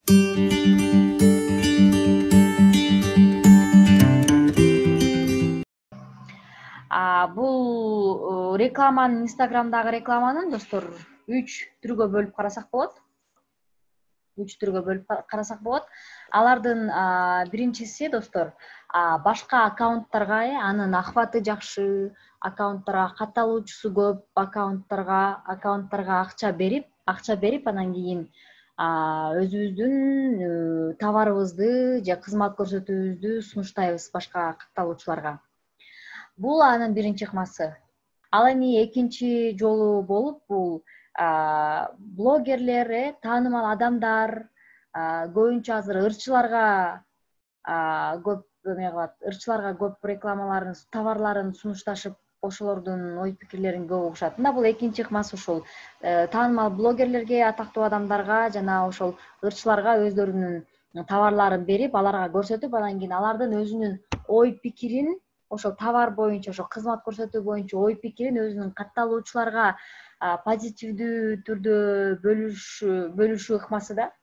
Бул рекламанын, Инстаграмдагы рекламанын достор 3 түргө бөлүп карасак болот. 3 түргө бөлүп карасак болот. Алардын биринчиси достор, башка аккаунттарга, анын акыбаты жакшы, аккаунттарга катталуучусу көп, аккаунттарга акча берип, анан кийин өзүбүздүн товарыбызды же кызмат көрсөтүүбүздү сунуштайбыз башка катталуучуларга. Бул анын биринчи ыкмасы. Ал эми экинчи жолу болуп бул блогерлер, таанымал адамдар көбүнчө азыр ырчыларга көп рекламаларын, товарларын сунушташып, ошолордун ой пикирлерин көп угушат. Мына бул экинчи ыкмасы ушул. Таанымал блогерлерге, атактуу адамдарга жана ошол ырчыларга өздөрүнүн товарларын берип, аларга көрсөтүп, анан кийин алардын өзүнүн ой пикирин ошол товар боюнча, ошол кызмат көрсөтүү боюнча ой пикирин өзүнүн катталуучуларга позитивдүү түрдө бөлүшүү ыкмасы да.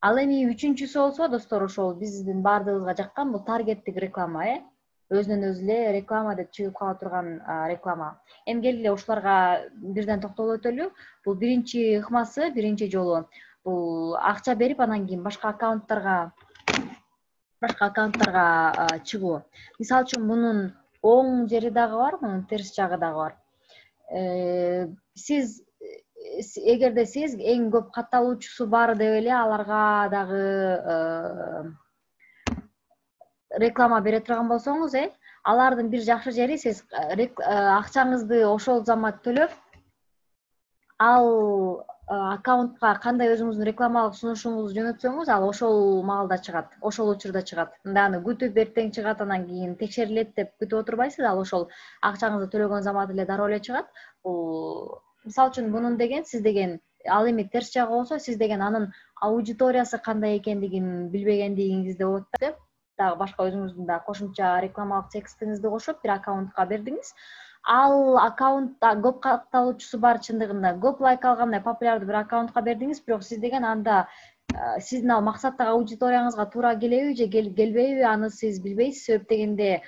Ал эми үчүнчүсү болсо достор, ошол биздин баардыгыбызга жаккан бул таргеттик реклама, өзүнөн өзү эле реклама деп чыгып кала турган реклама. Эми келгиле ушуларга бирден токтолуп өтөлү. Бул биринчи ыкмасы, биринчи жолу бул акча берип, анан кийин башка аккаунттарга чыгуу. Мисалы үчүн мунун оң жери дагы бар, мунун терс жагы дагы бар. Сиз эгерде сиз эң көп катталуучусу бар деп эле аларга дагы реклама бере турган болсоңуз, алардын бир жакшы жери, сиз акчаңызды ошол замат төлөп, ал аккаунтка кандай өзүңүздүн рекламалык сунушуңузду жөнөтсөңүз, ал ошол маалда чыгат, ошол учурда чыгат. Мында аны күтүп эртең чыгат, анан кийин текшерилет деп күтүп отурбайсыз, ал ошол акчаңызды төлөгөн замат эле дароо эле чыгат. Бул мисалы үчүн мунун деген, сиз деген, ал эми терс жагы болсо, сиз деген анын аудиториясы кандай экендигин билбегендигиңизде болот деп, дагы башка өзүңүздүн да кошумча рекламалык текстиңизди кошуп бир аккаунтка бердиңиз. Ал аккаунтта көп катталуучусу бар, чындыгында көп лайк алгандай популярдуу бир аккаунтка бердиңиз, бирок сиз деген анда сиздин ал максаттагы аудиторияңызга туура келеби же келбейби, аны сиз билбейсиз. Себеп дегенде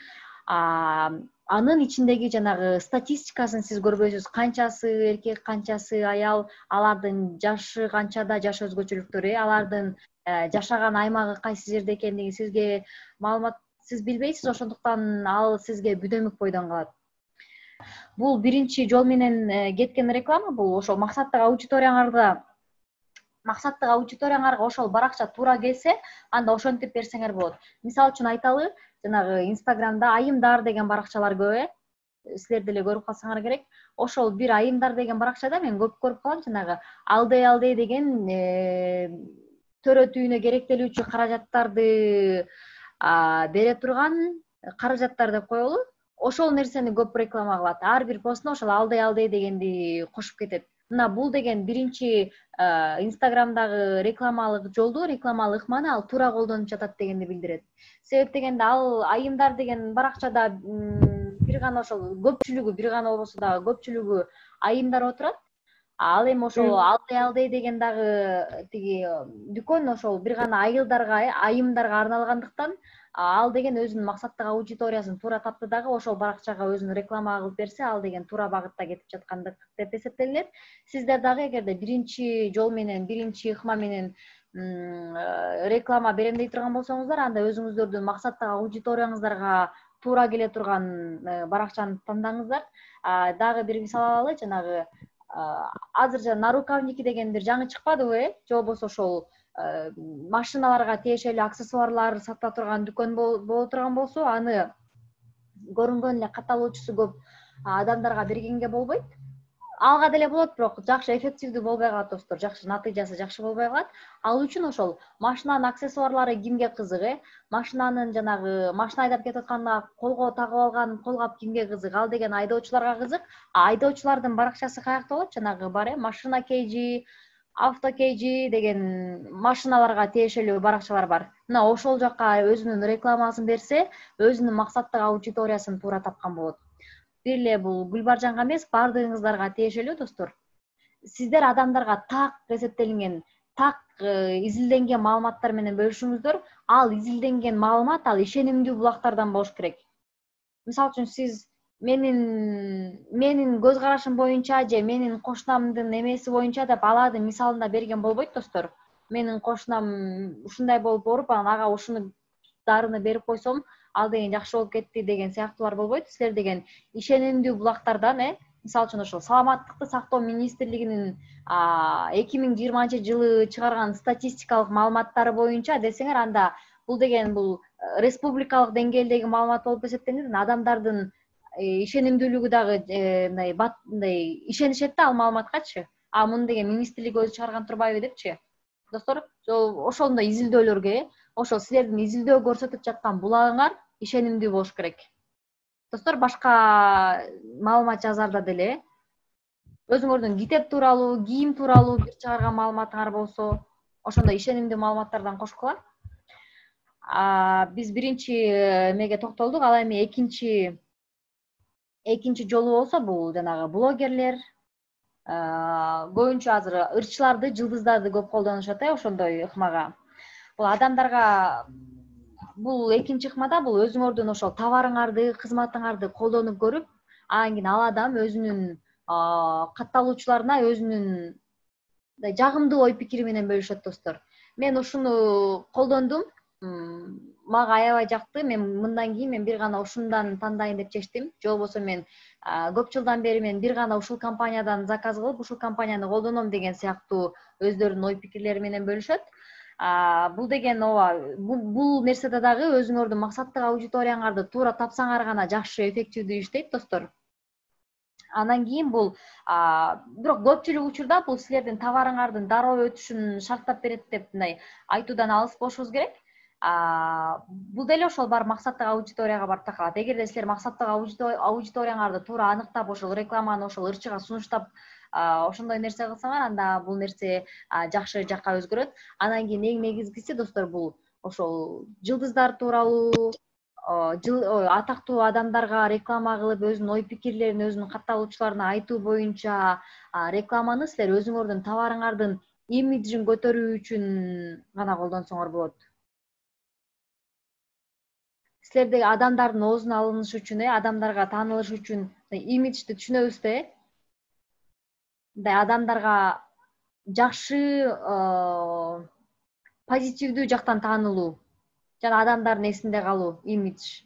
анын ичиндеги жанагы статистикасын сиз көрбөйсүз. Канчасы эркек, канчасы аял, алардын жашы канчада, жаш өзгөчөлүктөрү, алардын жашаган аймагы кайсы жерде экендиги сизге маалымат сиз билбейсиз, ошондуктан ал сизге бүдөмүк бойдон калат. Бул биринчи жол менен кеткен реклама, бул ошол максаттагы аудиторияңарга ошол баракча туура келсе, анда ошентип берсеңер болот. Мисалы үчүн айталы, жанагы Инстаграмда айымдар деген баракчалар көп, силер деле көрүп калсаңар керек. Ошол бир айымдар деген баракчада мен көп көрүп калам, жанагы алдей деген төрөтүүнө керектелүүчү каражаттарды бере турган каражаттар деп коелу. Ошол нерсени көп реклама кылат. Ар бир постуна ошол алдей дегенди кошуп кетет. Мына бул деген биринчи Инстаграмдагы рекламалык жолду, рекламалык ыкманы ал туура колдонуп жатат дегенди билдирет. Себеп дегенде ал айымдар деген баракчада бир гана ошол көпчүлүгү, бир гана болбосо дагы көпчүлүгү айымдар отурат. Ал эми ошол алдей деген дагы тиги дүкөн ошол бир гана айымдарга арналгандыктан, ал деген өзүнүн максаттагы аудиториясын туура тапты дагы, ошол баракчага өзүн реклама кылып берсе, ал деген туура багытта кетип жаткандык деп эсептелинет. Сиздер дагы эгерде биринчи жол менен, биринчи ыкма менен реклама берем дей турган болсоңуздар, анда өзүңүздөрдүн максаттагы аудиторияңыздарга туура келе турган баракчаны тандаңыздар. Дагы бир мисал алалы, жанагы азыр жана нарукавники деген бир жаңы чыкпадыбы, же болбосо ошол машиналарга тиешелүү аксессуарлар сата турган дүкөн боло турган болсо, аны көрүнгөн эле катталуучусу көп адамдарга бергенге болбойт. Алга деле болот, бирок жакшы эффективдүү болбой калат достор, жакшы натыйжасы жакшы болбой калат. Ал үчүн ошол машинанын аксессуарлары кимге кызык, машинанын жанагы машина айдап кетип атканда колго тагып алган колгап кимге кызык, ал деген айдоочуларга кызык. Айдоочулардын баракчасы каякта болот? Жанагы бар, машина KG, авто KG деген машиналарга тиешелүү баракчалар бар. Мына ошол жакка өзүнүн рекламасын берсе, өзүнүн максаттагы аудиториясын туура тапкан болот. Бир эле бул Гүлбаржанга эмес, баардыгыңыздарга тиешелүү достор. Сиздер адамдарга так эсептелинген так изилденген маалыматтар менен бөлүшүңүздөр. Ал изилденген маалымат ал ишенимдүү булактардан болуш керек. Мисалы үчүн сиз менин көз карашым боюнча же менин кошунамдын эмеси боюнча деп алардын мисалында берген болбойт достор. Менин кошунам ушундай болуп ооруп, анан ага ушуну дарыны берип койсом, ал деген жакшы болуп кетти деген сыяктуулар болбойт. Силер деген ишенимдүү булактардан, мисалы үчүн ошол саламаттыкты сактоо министрлигинин 2020-жылы чыгарган статистикалык маалыматтары боюнча десеңер, анда бул деген бул республикалык деңгээлдеги маалымат болуп эсептелет. Адамдардын ишенимдүүлүгү дагы мындай ишенишет да ал маалыматкачы. Муну деген министрлик өзү чыгарган турбайбы депчи. Достор, ошондой изилдөөлөргө, ошол силердин изилдөө көрсөтүп жаткан булагыңар ишенимдүү болуш керек. Достор, башка маалымат жазарда деле өзүңөрдүн китеп тууралуу, кийим тууралуу бир чыгарган маалыматыңар болсо, ошондой ишенимдүү маалыматтардан кошкула. Биз биринчи эмеге токтолдук, ал эми экинчи жолу болсо бул жанагы блогерлер көбүнчө азыр ырчыларды, жылдыздарды көп колдонушат, ошондой ыкмага. Бул адамдарга бул экинчи ыкмада бул өзүңөрдүн ошол товарыңарды, кызматыңарды колдонуп көрүп, анан кийин ал адам өзүнүн катталуучуларына өзүнүн жагымдуу ой пикири менен бөлүшөт достор. Мен ушуну колдондум, мага аябай жакты. Мен мындан кийин бир гана ушундан тандайын деп чечтим. Же болбосо мен көп жылдан бери мен бир гана ушул компаниядан заказ кылып, ушул компанияны колдоном деген сыяктуу өздөрүнүн ой пикирлери менен бөлүшөт. Бул деген бул нерседе дагы өзүңөрдүн максаттык аудиторияңарды туура тапсаңар гана жакшы эффективдүү иштейт достор. Андан кийин бул бирок көпчүлүк учурда бул силердин товарыңардын дароо өтүшүн шарттап берет деп мындай айтуудан алыс болушубуз керек. Бул деле ошол бар максаттык аудиторияга барып такалат. Эгерде силер максаттык аудиторияңарды туура аныктап, ошол рекламаны ошол ырчыга сунуштап ошондой нерсе кылсаңар, анда бул нерсе жакшы жакка өзгөрөт. Андан кийин эң негизгиси достор, бул ошол жылдыздар тууралуу, атактуу адамдарга реклама кылып, өзүнүн ой пикирлерин өзүнүн катталуучуларына айтуу боюнча рекламаны силер өзүңөрдүн товарыңардын имиджин көтөрүү үчүн гана колдонсоңор болот. Силердеги адамдардын оозуна алынышы үчүн, адамдарга таанылыш үчүн имиджди түшүнөбүз да, мындай адамдарга жакшы, позитивдүү жактан таанылуу жана адамдардын эсинде калуу, имидж.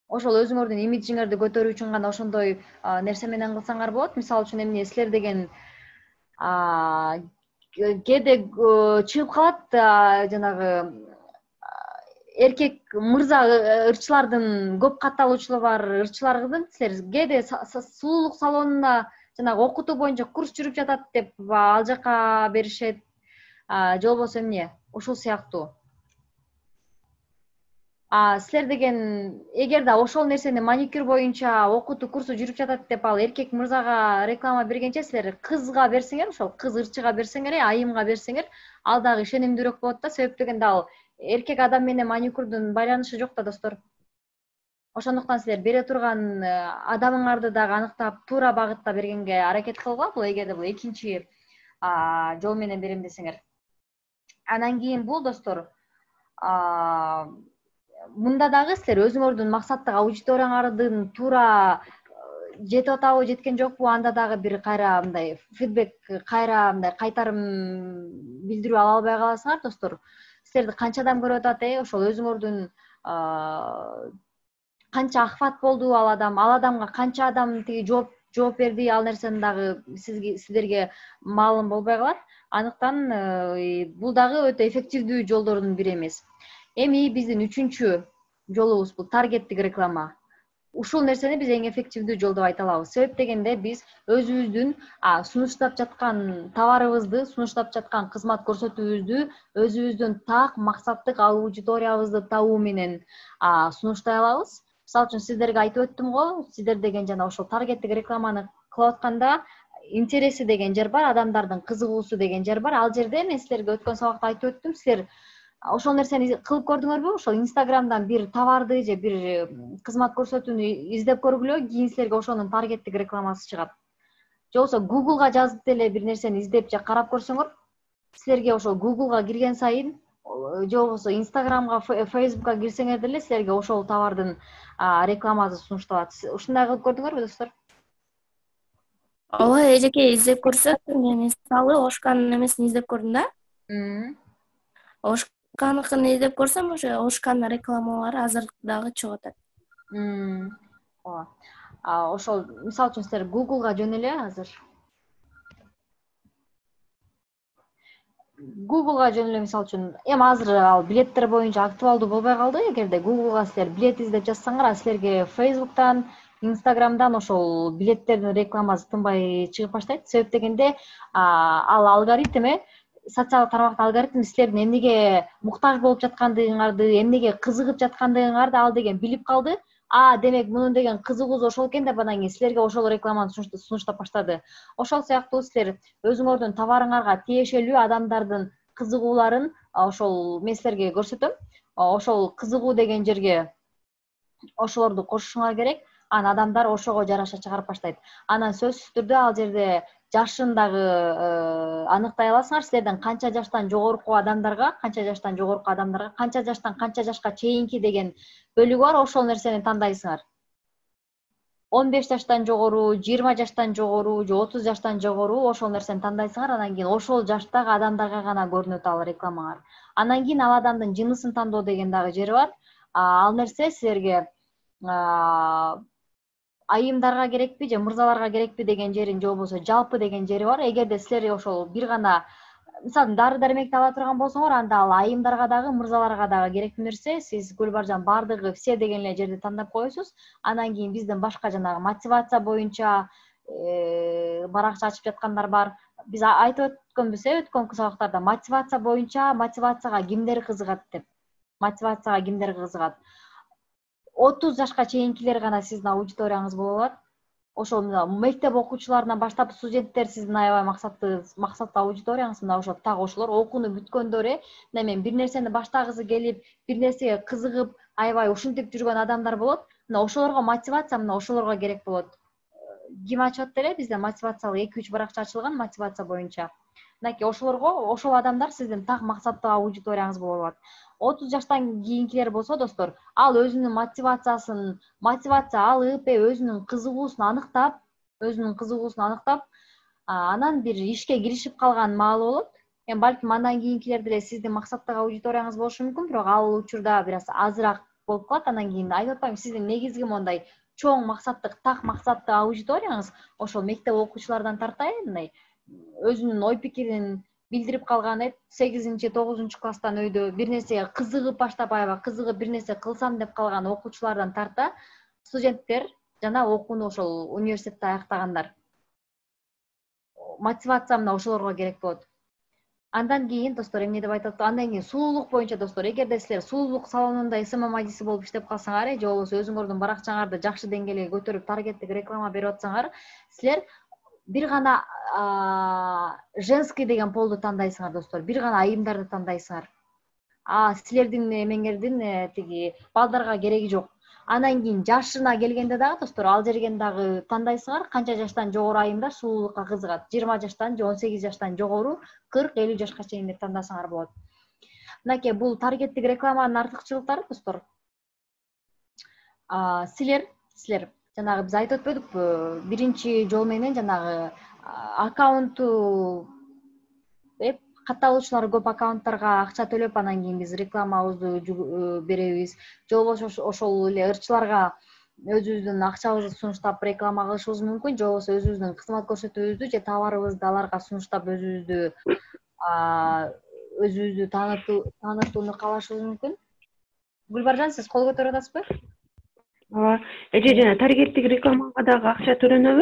Ошол өзүңөрдүн имиджиңерди көтөрүү үчүн гана ошондой нерсе менен кылсаңар болот. Мисалы үчүн эмне, силер деген кээде чыгып калат жанагы эркек мырза, ырчылардын көп катталуучулары бар ырчылардын силер кээде сулуулук салонуна жанагы окутуу боюнча курс жүрүп жатат деп ал жака беришет. Же болбосо эмне, ушул сыяктуу. Силер деген эгерде ошол нерсени маникюр боюнча окутуу курсу жүрүп жатат деп ал эркек мырзага реклама бергенче силер кызга берсеңер, ошол кыз ырчыга берсеңер, айымга берсеңер, ал дагы ишенимдүүрөөк болот да. Себеп дегенде ал эркек адам менен маникюрдун байланышы жок да достор. Ошондуктан силер бере турган адамыңарды дагы аныктап, туура багытта бергенге аракет кылгыла. Бул эгерде бул экинчи жол менен берем десеңер. Андан кийин бул достор, мында дагы силер өзүңөрдүн максаттык аудиторияңардын туура жетип атабы, жеткен жокпу, анда дагы бир кайра мындай фидбек, кайра мындай кайтарым билдирүү ала албай каласыңар достор. Силерди канча адам көрүп атат, ошол өзүңөрдүн канча ахват болду ал адамга канча адам тиги жооп берди, ал нерсени дагы сиздерге маалым болбой калат. Андыктан бул дагы өтө эффективдүү жолдордун бири эмес. Эми биздин үчүнчү жолубуз бул таргеттик реклама. Ушул нерсени биз эң эффективдүү жол деп айта алабыз. Себеп дегенде биз өзүбүздүн сунуштап жаткан товарыбызды, сунуштап жаткан кызмат көрсөтүүбүздү өзүбүздүн так максаттык аудиториябызды табуу менен сунуштай алабыз. Мисалы үчүн сиздерге айтып өттүм го, сиздер деген жана ошол таргеттик рекламаны кылып атканда интереси деген жер бар, адамдардын кызыгуусу деген жер бар. Ал жерде мен силерге өткөн сабакта айтып өттүм, силер ошол нерсени кылып көрдүңөрбү? Ошол Инстаграмдан бир товарды же бир кызмат көрсөтүүнү издеп көргүлө, кийин силерге ошонун таргеттик рекламасы чыгат. же болбосо Google'га жазып деле бир нерсени издеп же карап көрсөңөр, силерге ошол Google'га кирген сайын же болбосо Instagram'га, Facebook'ка кирсеңер деле силерге ошол товардын рекламасы сунушталат. Ушундай кылып көрдүңөрбү, достор? Ооба, эжеке издеп көрсөк, мен мисалы Ошканын эмесин издеп көрдүм да. Ошканыкын издеп көрсөм, ошо Ошканын рекламалары азыр дагы чыгып атат. Ооба. Ошол мисалы үчүн силер Google'га жөн эле азыр. Google'га жөн эле мисалы үчүн, эми азыр ал билеттер боюнча актуалдуу болбой калды. Эгерде Google'га силер билет издеп жазсаңар, силерге Facebook'тан, Instagram'дан ошол билеттердин рекламасы тынбай чыгып баштайт. Себеп дегенде, ал алгоритм, социалдык тармактын алгоритми силердин эмнеге муктаж болуп жаткандыгыңарды, эмнеге кызыгып жаткандыгыңарды ал деген билип калды. Демек мунун деген кызыгуусу ошол экен деп анан кийин силерге ошол рекламаны сунуштап баштады. Ошол сыяктуу силер өзүңөрдүн товарыңарга тиешелүү адамдардын кызыгууларын ошол мен силерге көрсөтөм. Ошол кызыгуу деген жерге ошолорду кошушуңар керек. Анан адамдар ошого жараша чыгарып баштайт. Анан сөзсүз түрдө ал жерде жашын дагы аныктай аласыңар. Силерден канча жаштан жогорку адамдарга, канча жаштан канча жашка чейинки деген бөлүгү бар, ошол нерсени тандайсыңар. 15 жаштан жогору, 20 жаштан жогору, же 30 жаштан жогору ошол нерсени тандайсыңар. Анан кийин ошол жаштагы адамдарга гана көрүнөт ал рекламаңар. Анан кийин ал адамдын жынысын тандоо деген дагы жери бар. Ал нерсе силерге айымдарга керекпи же мырзаларга керекпи деген жерин, же болбосо жалпы деген жери бар. Эгерде силер ошол бир гана мисалы дары дармекти ала турган болсоңор, анда ал айымдарга дагы, мырзаларга дагы керектүү нерсе. Сиз Гүлбаржан бардыгы все деген эле жерди тандап коесуз. Анан кийин биздин башка жанагы мотивация боюнча баракча ачып жаткандар бар. Биз айтып өткөнбүз, өткөнкү сабактарда мотивация боюнча, мотивацияга кимдер кызыгат деп. Мотивацияга кимдер кызыгат? 30 жашка чейинкилер гана сиздин аудиторияңыз боло алат. Ошол мектеп окуучуларынан баштап студенттер сиздин аябай максаттуу аудиторияңыз. Мына ошол так ошолор окууну бүткөндөр, мен бир нерсени баштагысы келип, бир нерсеге кызыгып, аябай ушинтип жүргөн адамдар болот. Мына ошолорго мотивация, мына ошолорго керек болот. Ким ачып атты бизде мотивациялык 2-3 баракча ачылган мотивация боюнча. Мынакей ошолорго, ошол адамдар сиздин так максаттуу аудиторияңыз боло алат. 30 жаштан кийинкилер болсо, достор, ал өзүнүн мотивация алып, өзүнүн кызыгуусун аныктап, анан бир ишке киришип калган маалы болот. Эми балким андан кийинкилер деле сиздин максаттагы аудиторияңыз болушу мүмкүн, бирок ал учурда бир аз азыраак болуп калат. Анан кийин айтып атпаймынбы, сиздин негизги мондай чоң максаттык, так максаттуу аудиторияңыз ошол мектеп окуучулардан тарта, мындай өзүнүн ой пикирин билдирип калган, 8-9 класстан өйдө бир нерсеге кызыгып баштап, аябай кызыгып бир нерсе кылсам деп калган окуучулардан тарта, студенттер жана окууну ошол университетте аяктагандар. Мотивация мына ошолорго керек болот. Андан кийин, достор, эмне деп айтат? Андан кийин сулуулук боюнча, достор, эгерде силер сулуулук салонунда СММ адиси болуп иштеп калсаңар, же болбосо өзүңөрдүн баракчаңарды жакшы деңгээлге көтөрүп таргеттик реклама берип атсаңар, силер бир гана женский деген полду тандайсыңар, достор. Бир гана айымдарды тандайсыңар. Силердин эмеңердин тиги балдарга кереги жок. Анан кийин жашына келгенде дагы, достор, ал жерген дагы тандайсыңар, канча жаштан жогору айымдар сулуулукка кызыгат. 20 жаштан же 18 жаштан жогору, 40-50 жашка чейин деп тандасаңар болот. Мынакей бул таргеттик рекламанын артыкчылыктары, достор. Силер жанагы биз айтып өтпөдүкпү, биринчи жол менен жанагы аккаунтту катталуучулары көп аккаунттарга акча төлөп, анан кийин биз рекламабызды беребиз. Же болбосо ошол эле ырчыларга өзүбүздүн акчабызды сунуштап реклама кылышыбыз мүмкүн, же болбосо өзүбүздүн кызмат көрсөтүүбүздү же товарыбызды аларга сунуштап өзүбүздү таанытууну каалашыбыз мүмкүн. Гүлбаржан, сиз кол көтөрүп атасызбы? Ооба, жана таргеттик рекламага дагы акча төлөнөбү?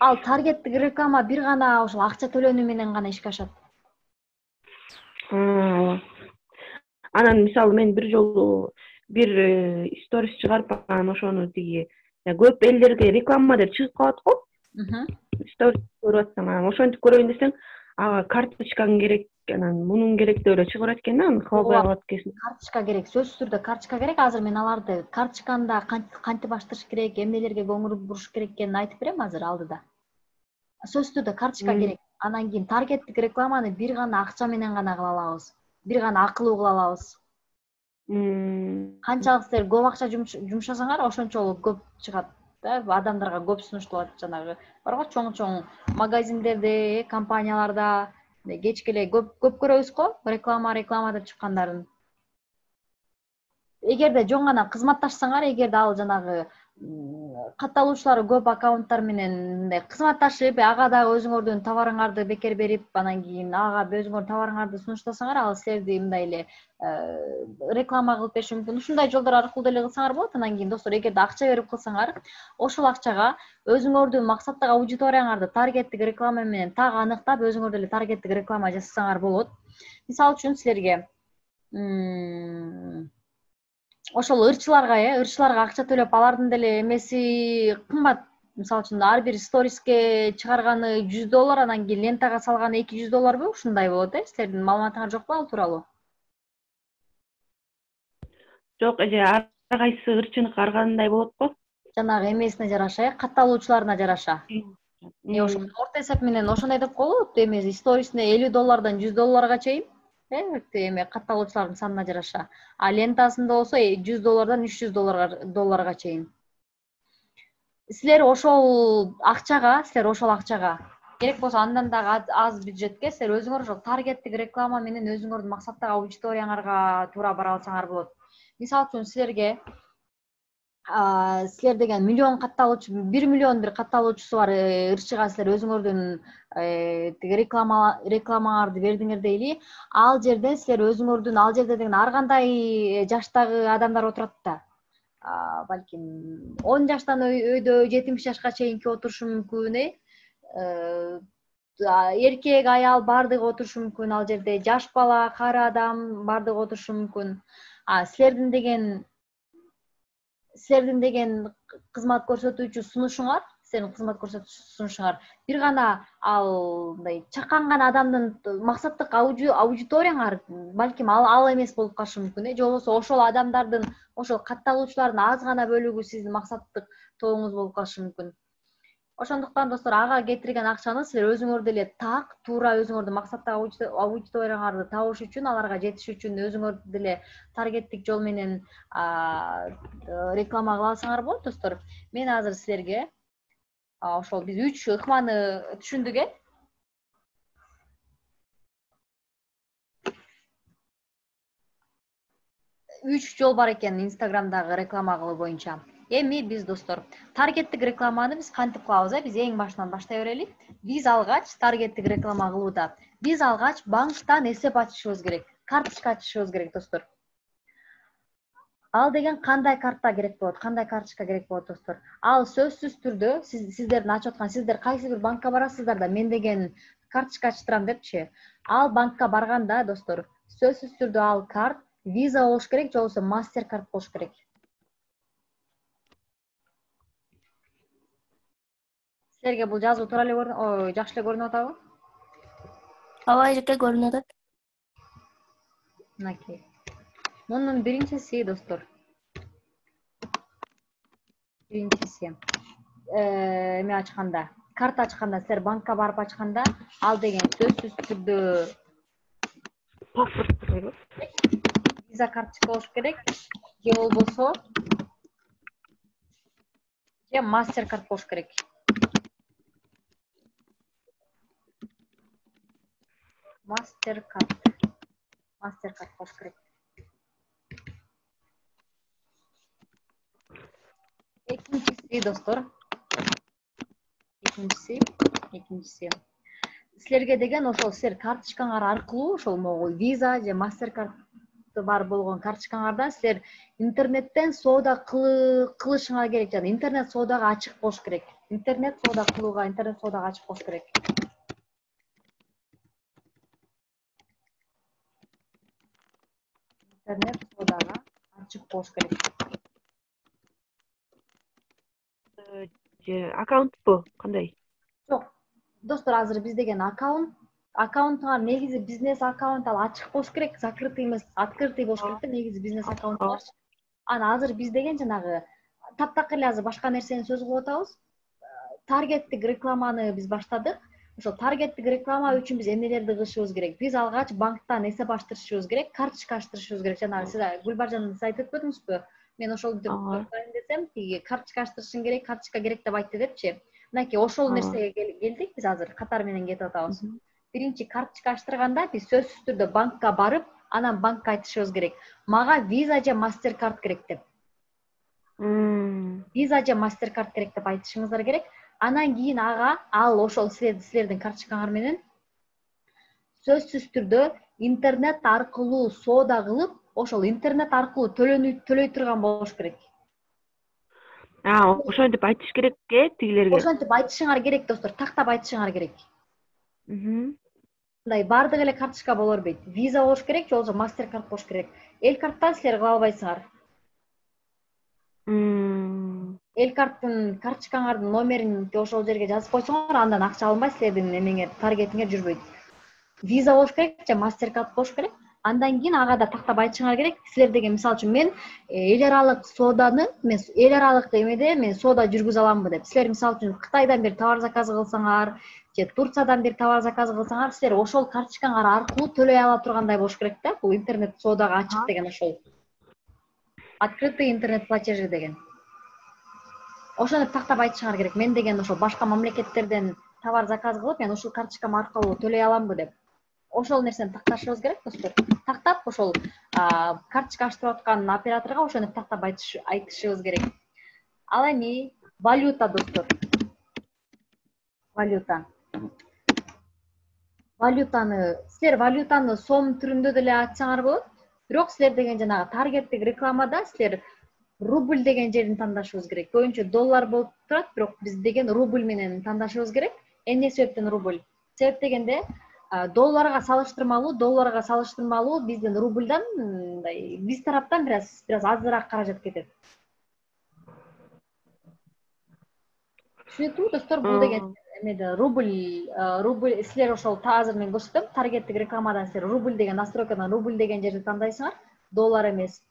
Ал таргеттик реклама бир гана ошол акча төлөнүү менен гана ишке ашат. Анан мисалы мен бир жолу бир сторис чыгарып, анан ошону тиги көп элдерге реклама деп чыгып калат го. Сторис көрүп атсаң, анан ошентип көрөйүн десең, ага карточкаң керек, анан мунун керек деп эле чыгып атат экен да, аны кылбай калат экенсиң. Карточка керек, сөзсүз түрдө карточка керек. Азыр мен аларды карточканда кантип аштырыш керек, эмнелерге көңүл буруш керек экенин айтып берем азыр алдыда. сөзсүз түрдө карточка керек. Анан кийин таргеттик рекламаны бир гана акча менен гана кыла алабыз. Бир гана акылуу кыла алабыз. Канчалык силер көп акча жумшасаңар, ошончолук көп чыгат да, адамдарга көп сунушталат. Жанагы барго чоң магазиндерде, компанияларда кечке эле көп көрөбүз го реклама деп чыккандарын. Эгерде жөн гана кызматташсаңар, эгерде ал жанагы катталуучулары көп аккаунттар менен мындай кызматташып, ага дагы өзүңөрдүн товарыңарды бекер берип, анан кийин ага өзүңөрдүн товарыңарды сунуштасаңар, ал силерди мындай эле реклама кылып бериши мүмкүн. Ушундай жолдор аркылуу деле кылсаңар болот. Анан кийин достор, эгерде акча берип кылсаңар, ошол акчага өзүңөрдүн максаттагы аудиторияңарды таргеттик реклама менен так аныктап, өзүңөр деле таргеттик реклама жасасаңар болот. Мисалы үчүн силерге ошол ырчыларга акча төлөп, алардын деле эмеси кымбат. Мисалы үчүн ар бир сториске чыгарганы $100, анан кийин лентага салганы $200 ушундай болот, силердин маалыматыңар жокпу ал тууралуу? Жок, ар кайсы ырчыныкы ар кандай болот го. Жанагы эмесине жараша, катталуучуларына жараша. Ошол орто эсеп менен ошондой деп коелот, эмеси сторисине $50 $100 чейин. Эме катталуучулардын санына жараша. А лентасында болсо $100 $300 чейин. Силер ошол акчага керек болсо андан дагы аз бюджетке силер өзүңөр ошол таргеттик реклама менен өзүңөрдүн максаттагы аудиторияңарга туура бара алсаңар болот. Мисалы үчүн силер деген 1 миллион бир катталуучусу бар ырчыга силер өзүңөрдүн рекламаңарды бердиңер дейли. Ал жерде силер өзүңөрдүн ал жерде деген ар кандай жаштагы адамдар отурат да. Балким 10 жаштан өйдө 70 жашка чейинки отурушу мүмкүн. Эркек, аял баардыгы отурушу мүмкүн ал жерде. Жаш бала, кары адам баардыгы отурушу мүмкүн. Силердин деген кызмат көрсөтүүчү сунушуңар, бир гана ал мындай чакан гана адамдын максаттык аудиторияңар балким ал эмес болуп калышы мүмкүн. Же болбосо ошол адамдардын, ошол катталуучулардын аз гана бөлүгү сиздин максаттык тобуңуз болуп калышы мүмкүн. Ошондуктан достор, ага кетирген акчаны силер өзүңөр деле так, туура өзүңөрдүн максаттагы аудиторияңарды табыш үчүн, аларга жетиш үчүн өзүңөр деле таргеттик жол менен реклама кыла алсаңар болот достор. Мен азыр силерге ошол биз 3 ыкманы түшүндүк. 3 жол бар экен Инстаграмдагы реклама кылуу боюнча. Эми биз достор, таргеттик рекламаны биз кантип кылабыз? Биз эң башынан баштай берели. Биз алгач таргеттик реклама кылууда, биз алгач банктан эсеп ачышыбыз керек, карточка ачышыбыз керек достор. Ал деген кандай карта керек болот, кандай карточка керек болот достор? Ал сөзсүз түрдө сиздердин ачып аткан, сиздер кайсы бир банкка барасыздар да, мен деген карточка ачтырам депчи. Ал банкка барганда достор, сөзсүз түрдө ал карт Visa болуш керек, же болбосо MasterCard болуш керек. Силерге бул жазуу туура эле жакшы эле көрүнүп атабы? Ооба, жеке көрүнүп атат. Мынакей. Мунун биринчиси достор. Биринчиси эме ачканда, карта ачканда, силер банкка барып ачканда, ал деген сөзсүз түрдө паспорт Visa карточка болуш керек, же болбосо MasterCard болуш керек. MasterCard болуш керек. Экинчиси достор. Экинчиси. Силерге деген ошол силер карточкаңар аркылуу ошол могу Visa же MasterCard бар болгон карточкаңардан силер интернеттен соода кылышыңар керек. Жана интернет соодага ачык болуш керек. Интернет соодага ачык болуш керек. Интернет соодага ачык болуш керек. Аккаунтпу кандай? Жок. Достор, азыр биз деген аккаунтуңар негизи бизнес аккаунт, ал ачык болуш керек, закрытый эмес, открытый болуш керек да, негизи бизнес аккаунтуңар. Ана азыр биз деген жанагы таптакыр эле азыр башка нерсени сөз кылып атабыз. таргеттик рекламаны биз баштадык. Ошол таргеттик реклама үчүн биз эмнелерди кылышыбыз керек? Биз алгач банктан эсеп ачтырышыбыз керек, карточка ачтырышыбыз керек. Жанагы сиз Гүлбаржан сиз айтып өтпөдүңүзбү? Мен ошолду токтойтайын десем, тиги карточка ачтырышың керек, карточка керек деп айтты депчи. Мынакей ошол нерсеге келдик биз азыр катар менен кетип атабыз. Биринчи карточка ачтырганда биз сөзсүз түрдө банкка барып, анан банкка айтышыбыз керек. Мага Visa же MasterCard керек деп. Visa же MasterCard керек деп айтышыңыздар керек. Анан кийин ал ошол силердин карточкаңар менен сөзсүз түрдө интернет аркылуу соода кылып, ошол интернет аркылуу төлөй турган болуш керек. Ошентип айтыш керек тигилерге. Ошентип айтышыңар керек, достор, тактап айтышыңар керек. Мындай бардык эле карточка боло бербейт. Visa болуш керек, же болбосо MasterCard болуш керек. Эл карттан силер кыла албайсыңар. Эл карттын карточкаңардын номерин ошол жерге жазып койсоңор, андан акча алынбайт, силердин эмеңер, таргетиңер жүрбөйт. Visa болуш керек же MasterCard болуш керек. Андан кийин ага да тактап айтышыңар керек. Силер деген мисалы үчүн мен эл аралык сооданы, мен эл аралык эмеде мен соода жүргүзө аламбы деп. Силер мисалы үчүн Кытайдан бир товар заказ кылсаңар, же Турциядан бир товар заказ кылсаңар, силер ошол карточкаңар аркылуу төлөй ала тургандай болуш керек да. Бул интернет соодага ачык деген ошол. Открытый интернет платежи деген. Ошону тактап айтышыңар керек. Мен деген ошол башка мамлекеттерден товар заказ кылып, мен ушул карточкам аркылуу төлөй аламбы деп. Ошол нерсени такташыбыз керек, достор. Тактап ошол карточка ачтырып аткан операторго ошону тактап айтышыбыз керек. Ал эми валюта, достор. Силер валютаны сом түрүндө деле айтсаңар болот. Бирок силер деген жанагы таргеттик рекламада силер рубль деген жерин тандашыбыз керек. Көбүнчө доллар болуп турат, бирок биз деген рубль менен тандашыбыз керек. Эмне себептен рубль? Себеп дегенде долларга салыштырмалуу биздин рубльдан мындай биз тараптан бираз азыраак каражат кетет. Түшүнүктүүбү, достор? Бул деген эмеде рубль силер ошол азыр мен көрсөтөм, таргеттик рекламадан силер рубль деген настройкадан рубль деген жерди тандайсыңар, доллар эмес.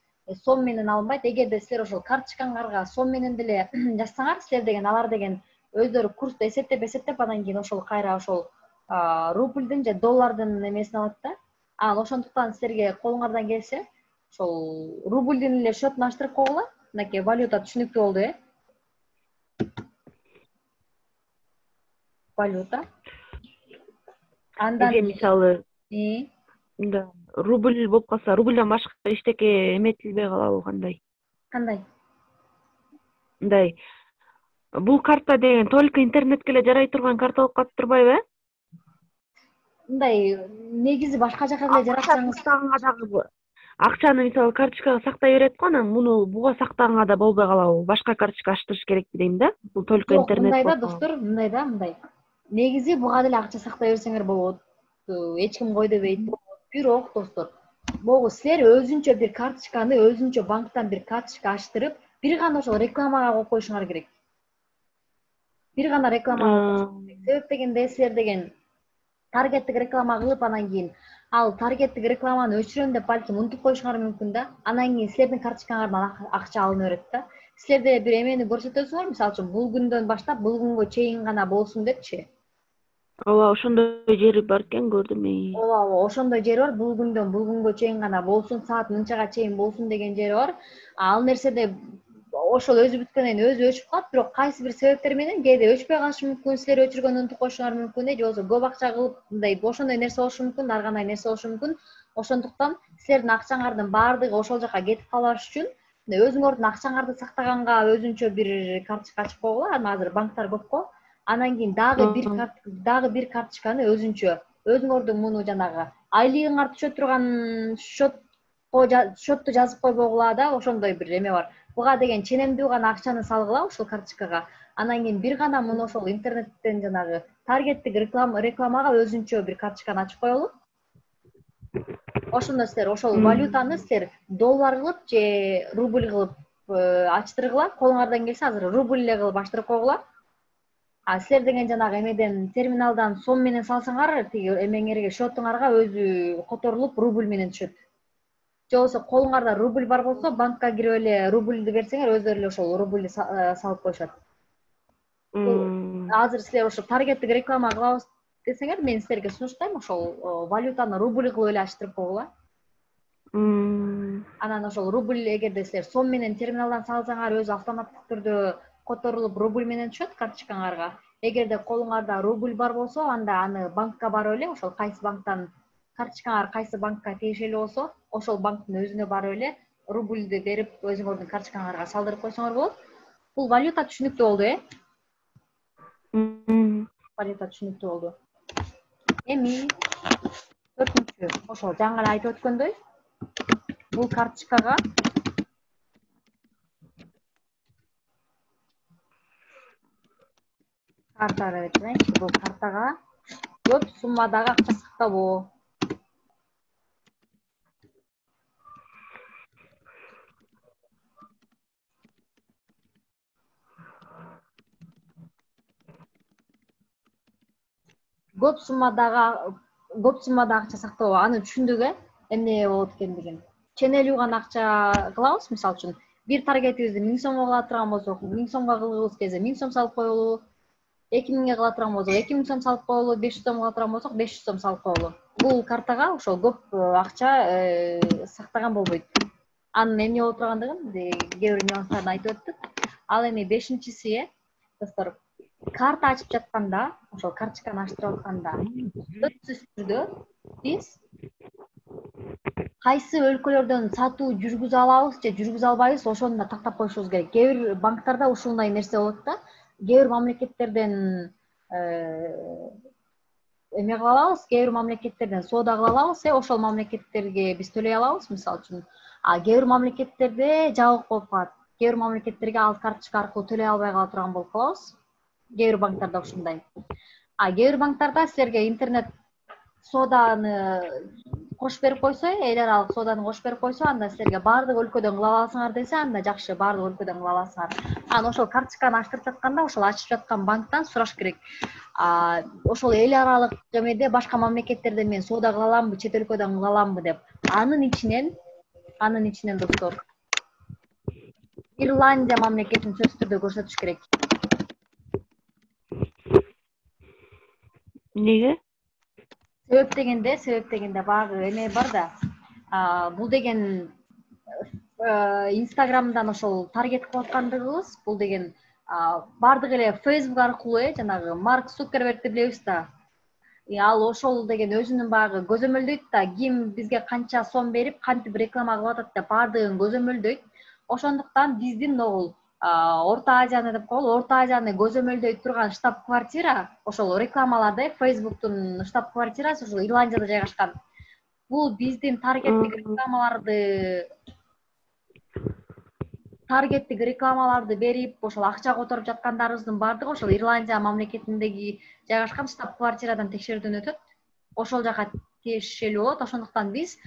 Сом менен алынбайт. Эгерде силер ошол карточкаңарга сом менен деле жазсаңар, силер деген алар деген өздөрү курсту эсептеп анан кийин ошол кайра ошол рубльдин же доллардын эмесин алат да. Ошондуктан силерге колуңардан келсе, ошол рубльдин эле счетун ачтырып койгула. Мынакей валюта түшүнүктүү болду, Валюта. Андан мисалы рубль болуп калса, рубльдан башка эчтеке эметилбей калабы кандай? Мындай. Бул карта деген только интернетке эле жарай турган карта болуп калып турбайбы? Мындай негизи башка жака деле жаратсаңыз, акчаны мисалы карточкага сактай берет го, анан муну буга сактаганга да болбой калабы? Башка карточка ачтырыш керекпи дейм да? Бул только интернет. Мындай да, достор, мындай. Негизи буга деле акча сактай берсеңер болот. Эч ким кой дебейт. Бирок, достор, могу силер өзүнчө бир карточканы, өзүнчө банктан бир карточка ачтырып, бир гана ошол рекламага коюп коюшуңар керек. Бир гана реклама. Себеп дегенде силер деген таргеттик реклама кылып, анан кийин ал таргеттик рекламаны өчүрөм деп балким унутуп коюшуңар мүмкүн да. Анан кийин силердин карточкаңардан акча алына берет да. Силерде бир эмени көрсөтөсүңөр, мисалы үчүн бул күндөн баштап бул күнгө чейин гана болсун депчи. Ооба, ошондой жери бар экен, көрдүм. Ооба, ошондой жери бар. Бул күндөн бул күнгө чейин гана болсун, саат мынчага чейин болсун деген жери бар. Ал нерседе ошол өзү бүткөндөн кийин өзү өчүп калат, бирок кайсы бир себептер менен кээде өчпөй калышы мүмкүн, силер өчүргөндөн унутуп коюшуңар мүмкүн, же болбосо көп акча кылып мындай ошондой нерсе болушу мүмкүн, ар кандай нерсе болушу мүмкүн. Ошондуктан силердин акчаңардын баардыгы ошол жака кетип калбаш үчүн өзүңөрдүн акчаңарды сактаганга өзүнчө бир карточка ачып койгула. Азыр банктар көп го. Анан кийин дагы бир карточканы өзүңөрдүн муну жанагы айлыгыңар түшө турган счетту жазып койбогула да, ошондой бир эме бар. Буга деген ченемдүү гана акчаны салгыла ошол карточкага. Анан кийин бир гана муну ошол интернеттен жанагы таргеттик рекламага өзүнчө бир карточканы ачып коелу. Ошондо силер ошол валютаны силер доллар кылып же рубль кылып ачтыргыла. Колуңардан келсе азыр рубль эле кылып ачтырып койгула. Силер деген жанагы эмеден терминалдан сом менен салсаңар, тиги эмеңерге счетуңарга өзү которулуп рубль менен түшөт. Же болбосо колуңарда рубль бар болсо, банкка кирип эле рубльди берсеңер, өздөрү эле ошол рубльди салып коюшат. азыр силер ошо таргеттик реклама кылабыз десеңер, мен силерге сунуштайм ошол валютаны рубль кылып эле ачтырып койгула. Анан ошол рубль эгерде силер сом менен терминалдан салсаңар, өзү автоматтык түрдө которулуп рубль менен түшөт карточкаңарга. Эгерде колуңарда рубль бар болсо, анда аны банкка барып эле, ошол кайсы банктан карточкаңар кайсы банкка тиешелүү болсо, ошол банктын өзүнө барып эле рубльдү берип, өзүңөрдүн карточкаңарга салдырып койсоңор болот. Бул валюта түшүнүктүү болду, Валюта түшүнүктүү болду. Эми 4-чү, ошол жаңы эле айтып өткөндөй, бул карточкага бул картага көп суммадагы акча сакталуу. Көп суммада акча сактоо, аны түшүндүк, эмне болот экендигин. Ченелүү гана акча кылабыз, мисалы үчүн, бир таргетибизди 1000 сомго кыла турган болсок, 1000 сомго кылгыбыз келсе 1000 сом салып коелу, 2000 кыла турган болсок 2000 сом салып коелу, 500 сом кыла турган болсок 500 сом салып коелу. Бул картага ошол көп акча сактаган болбойт. Анын эмне боло тургандыгын кээ бир нюанстарын айтып өттүк. Ал эми 5-чиси, достор, карта ачып жатканда, ошол карточканы ачтырып атканда, сөзсүз түрдө биз кайсы өлкөлөрдөн сатуу жүргүзө алабыз же жүргүзө албайбыз, ошону да тактап коюшубуз керек. Кээ бир банктарда ушундай нерсе болот да, кээ бир мамлекеттерден эме кыла алабыз, кээ бир мамлекеттерден соода кыла алабыз, ошол мамлекеттерге биз төлөй алабыз, мисалы үчүн. А кээ бир мамлекеттерде жабык болуп калат. Кээ бир мамлекеттерге ал карточка аркылуу төлөй албай кала турган болуп калабыз. Кээ бир банктарда ушундай. А кээ бир банктарда силерге интернет сооданы кошуп берип койсо, эл аралык сооданы кошуп берип койсо, анда силерге баардык өлкөдөн кыла аласыңар десе, анда жакшы, баардык өлкөдөн кыла аласыңар. Анан ошол карточканы ачтырып жатканда, ошол ачып жаткан банктан сураш керек. Ошол эл аралык эмеде башка мамлекеттерден мен соода кыла аламбы, чет өлкөдөн кыла аламбы деп. Анын ичинен достор, Ирландия мамлекетин сөзсүз түрдө көрсөтүш керек. Неге? Себеп дегенде баягы эме бар да. Бул деген Инстаграмдан ошол таргет кылып аткандыгыбыз, бул деген бардык эле Facebook аркылуу, жанагы Марк Цукербергти билебиз да. Ал ошол деген өзүнүн баягы көзөмөлдөйт да, ким бизге канча сом берип, кантип реклама кылып атат деп бардыгын көзөмөлдөйт. Ошондуктан биздин могул Орто Азияны деп коелу, Орто Азияны көзөмөлдөй турган штаб-квартира, ошол рекламаларды, Facebooktун штаб-квартирасы ошол Ирландияда жайгашкан. Бул биздин таргеттик рекламаларды берип, ошол акча которуп жаткандарыбыздын баардыгы ошол Ирландия мамлекетиндеги жайгашкан штаб-квартирадан текшерүүдөн өтөт. Ошол жака тиешелүү болот. Ошондуктан биз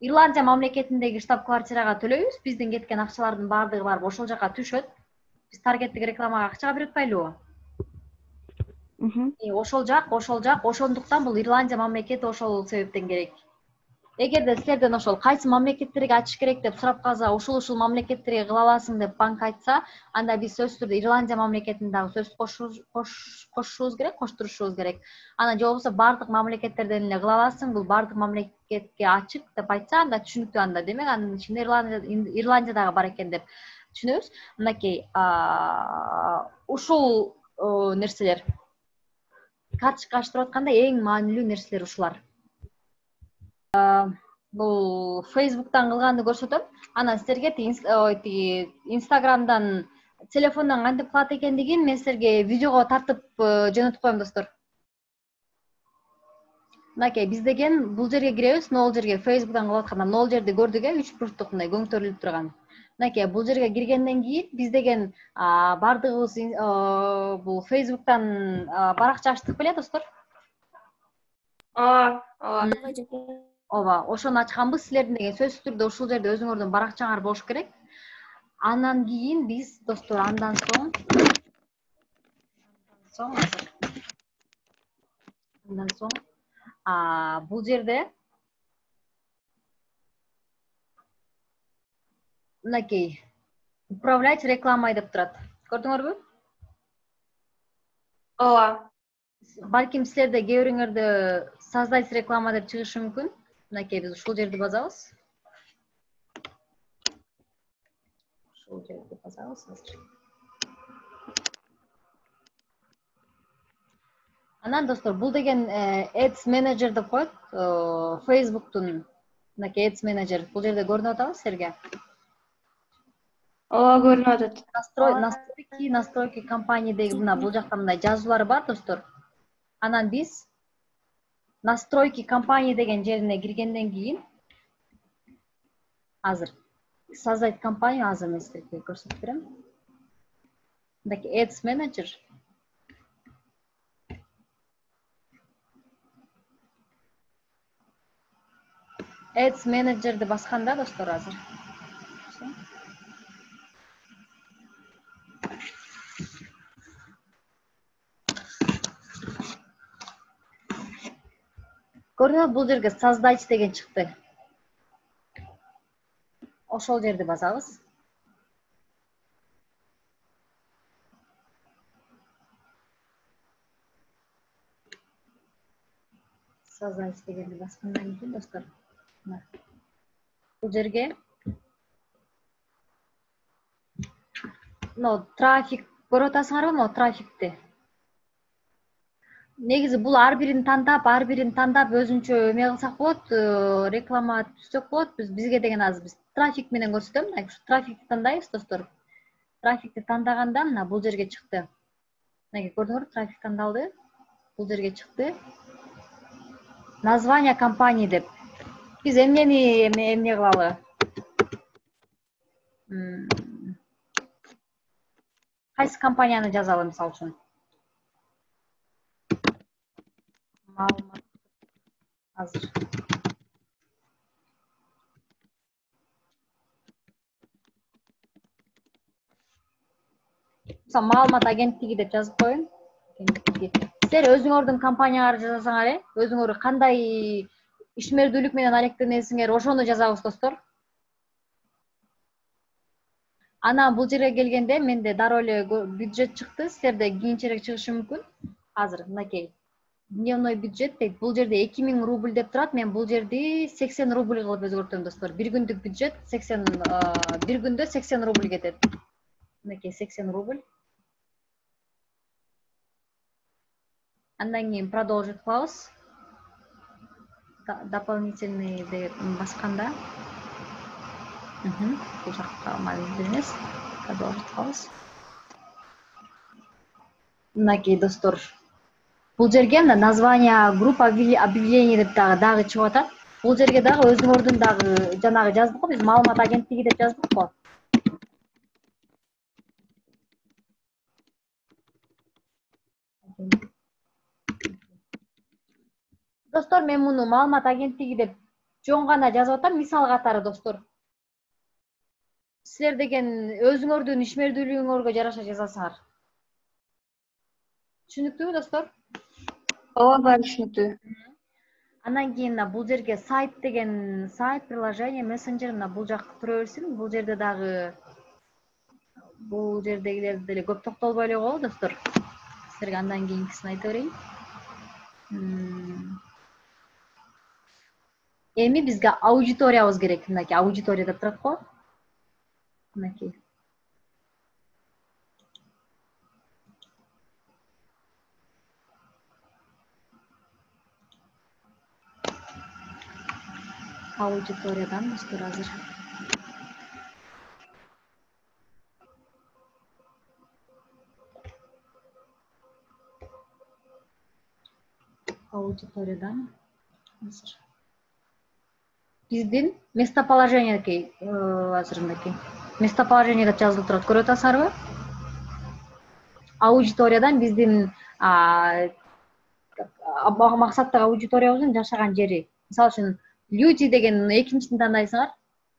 Ирландия мамлекетиндеги штаб-квартирага төлөйбүз, биздин кеткен акчалардын баардыгы барып ошол жака түшөт. Биз таргеттик рекламага акча берип атпайлыбы? Ошол жак, ошондуктан бул Ирландия мамлекети ошол себептен керек. Эгерде силерден ошол кайсы мамлекеттерге ачыш керек деп сурап калса, ушул мамлекеттерге кыла аласың деп банк айтса, анда биз сөзсүз түрдө Ирландия мамлекетин дагы сөзсүз кошушубуз керек, коштурушубуз керек. Анан же болбосо бардык мамлекеттерден эле кыла аласың, бул бардык мамлекетке ачык деп айтса, анда түшүнүктүү, анда демек анын ичинде Ирландиядагы бар экен деп түшүнөбүз. Мынакей, ушул нерселер карточка ачтырып атканда эң маанилүү нерселер ушулар. Бул Facebooktан кылганды көрсөтөм. Анан силерге Instagramдан телефондон кантип кылат экендигин мен силерге видеого тартып жөнөтүп коем, достор. Мынакей, биз деген бул жерге киребиз, нол жерге Facebooktан кылып атканда нол жерди көрдүк, 3 бурчтук мындай көңтөрүлүп турган. Мынакей, бул жерге киргенден кийин биз деген бардыгыбыз бул Facebooktан баракча ачтык беле, достор? Ооба, ошону ачканбыз. Силердин деген сөзсүз түрдө ушул жерде өзүңөрдүн баракчаңар болуш керек. Андан кийин биз, достор, андан соң бул жерде мынакей управлять рекламой деп турат. Көрдүңөрбү? ооба. Балким силерде кээ бириңерде создать реклама деп чыгышы мүмкүн. Мынакей биз ушул жерди базабыз. Ушул жерди базабыз азыр. Анан достор, бул деген Ads Manager деп коет. Facebook'тун мынакей Ads Manager. Бул жерде көрүнүп атабы силерге? Ооба, көрүнүп атат. Настройки компаниядеги мына бул жакта мындай жазуулар бар достор. Анан биз настройки компания деген жерине киргенден кийин азыр создать компанию азыр мен силерге көрсөтүп берем. Мынакей Ads Manager. Ads Manager'ди басканда достор азыр. Көрүнөт, бул жерге создать деген чыкты. Ошол жерди басабыз. Создать дегенди баскандан кийин достор, бул жерге трафик көрүп атасыңарбы, трафикти. Негизи бул ар бирин тандап өзүнчө эме кылсак болот, реклама түзсөк болот. Бизге деген азыр биз трафик менен көрсөтөм. Трафикти тандайбыз достор. Трафикти тандаганда мына бул жерге чыкты. Мына көрдүңөрбү, трафик тандалды. Бул жерге чыкты. Название компании деп. Биз эмне кылалы? Кайсы компанияны жазалы мисалы үчүн? Маалымат азыр. Маалымат агенттиги деп жазып коеюн. Силер өзүңөрдүн компанияңарды жазасаңар, өзүңөр кандай ишмердүүлүк менен алектенесиңер, ошону жазабыз достор. Анан бул жерге келгенде менде дароо эле бюджет чыкты, силерде кийинчерээк чыгышы мүмкүн. Азыр мынакей дневной бюджет дейт. Бул жерде 2000 рубль деп турат. Мен бул жерди 80 рубль кылып өзгөртөм достор. Бир күндүк бюджет 80, бир күндө 80 рубль кетет. Мынакей 80 рубль. Андан кийин продолжить кылабыз. Дополнительный деп басканда. Бул жакка мобиль эмес. Продолжить кылабыз. Мынакей достор. Бул жерге название группа объявлений деп дагы чыгып атат. Бул жерге дагы өзүңөрдүн дагы жанагы жаздык го, биз маалымат агенттиги деп жаздык го. Достор, мен муну маалымат агенттиги деп жон гана жазып атам, мисал катары достор. Силер деген өзүңөрдүн ишмердүүлүгүңөргө жараша жазасыңар. Түшүнүктүүбү достор? Ооба, түшүнүктүү. Андан кийин бул жерге сайт деген сайт, приложение, мессенджер бул жакка тура берсин. Бул жерде дагы бул жердегилерди деле көп токтолбой эле коелу достор. Силерге андан кийинкисин айта берейин. Эми бизге аудиториябыз керек. Мынакей аудитория деп турат го. Мынакей. Аудиториядан достор азыр. Аудиториядан азыр. Биздин местоположение азыр мынакей. Местоположение деп жазылып турат. Көрүп атасыңарбы? Аудиториядан биздин максаттагы аудиториябыздын жашаган жери. Мисалы үчүн люди деген экинчисин тандайсыңар.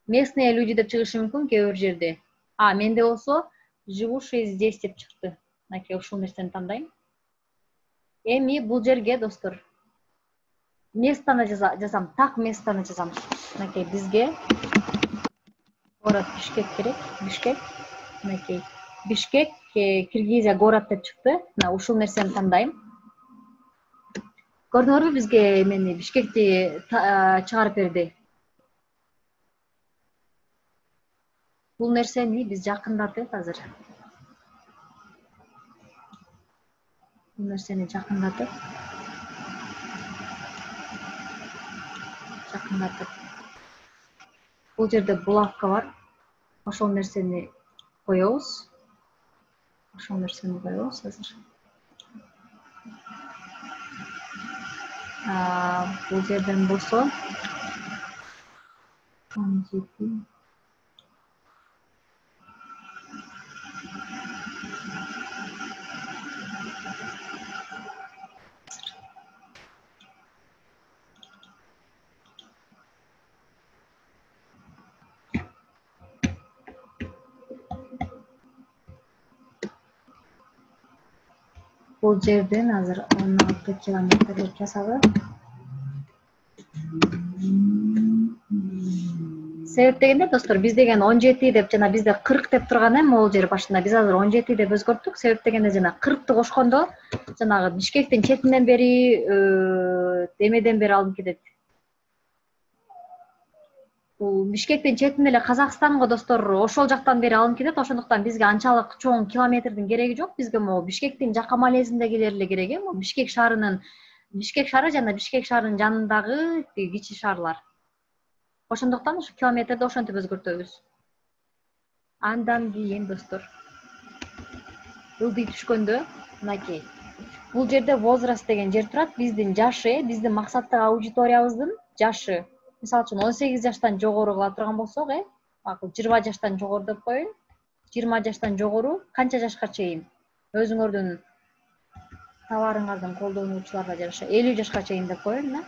Местные люди деп чыгышы мүмкүн кээ бир жерде. Менде болсо живущие здесь деп чыкты. Мынакей ушул нерсени тандайм. Эми бул жерге достор местоны жазам, так местоны жазам. Мынакей бизге город Бишкек керек. Бишкек. Мынакей Бишкек, Киргизия город деп чыкты. Мына ушул нерсени тандайм. Көрдүңөрбү, бизге эмени Бишкекти чыгарып берди. Бул нерсени биз жакындатып азыр. Бул нерсени жакындатып. Бул жерде булавка бар. Ошол нерсени коебуз. Азыр. Бул жерден болсо 17. Бул жерден азыр 16 километрлик жасады. Себеп дегенде, достор, биз деген 17 деп жана бизде 40 деп турган могул жер башында. Биз азыр 17 деп өзгөрттүк. Себеп дегенде жана 40ты кошкондо жанагы Бишкектин четинен бери, демеден бери алынып кетет. Бул Бишкектин четинен эле Казакстанга, достор, ошол жактан бери алынып кетет. Ошондуктан бизге анчалык чоң километрдин кереги жок. Бизге могу Бишкектин жака малезиндегилер эле керек. Могу Бишкек шаары жана Бишкек шаарынын жанындагы кичи шаарлар. Ошондуктан ушу километрди ошентип өзгөртөбүз. Андан кийин, достор, ылдый түшкөндө, мынакей. Бул жерде возраст деген жер турат. Биздин жашы, биздин максаттык аудиториябыздын жашы. Мисалы үчүн 18 жаштан жогору кыла турган болсок, макул 20 жаштан жогору деп коеюн. 20 жаштан жогору канча жашка чейин? Өзүңөрдүн товарыңардын колдонуучуларына жараша 50 жашка чейин деп коеюн,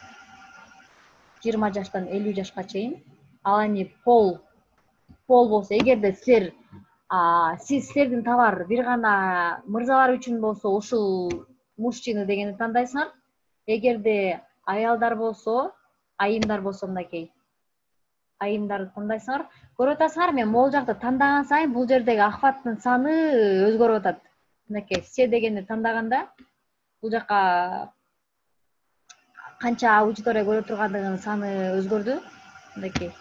20 жаштан 50 жашка чейин. Ал эми пол болсо, эгерде силердин товар бир гана мырзалар үчүн болсо, ушул мужчина дегенди тандайсыңар. Эгерде аялдар болсо, айымдар болсо, мынакей. Айымдарды тандайсыңар. Көрүп атасыңар, мен могул жакты тандаган сайын бул жердеги охваттын саны өзгөрүп атат. Мынакей, се дегенди тандаганда бул жака канча аудитория көрө тургандыгынын саны өзгөрдү. Мынакей.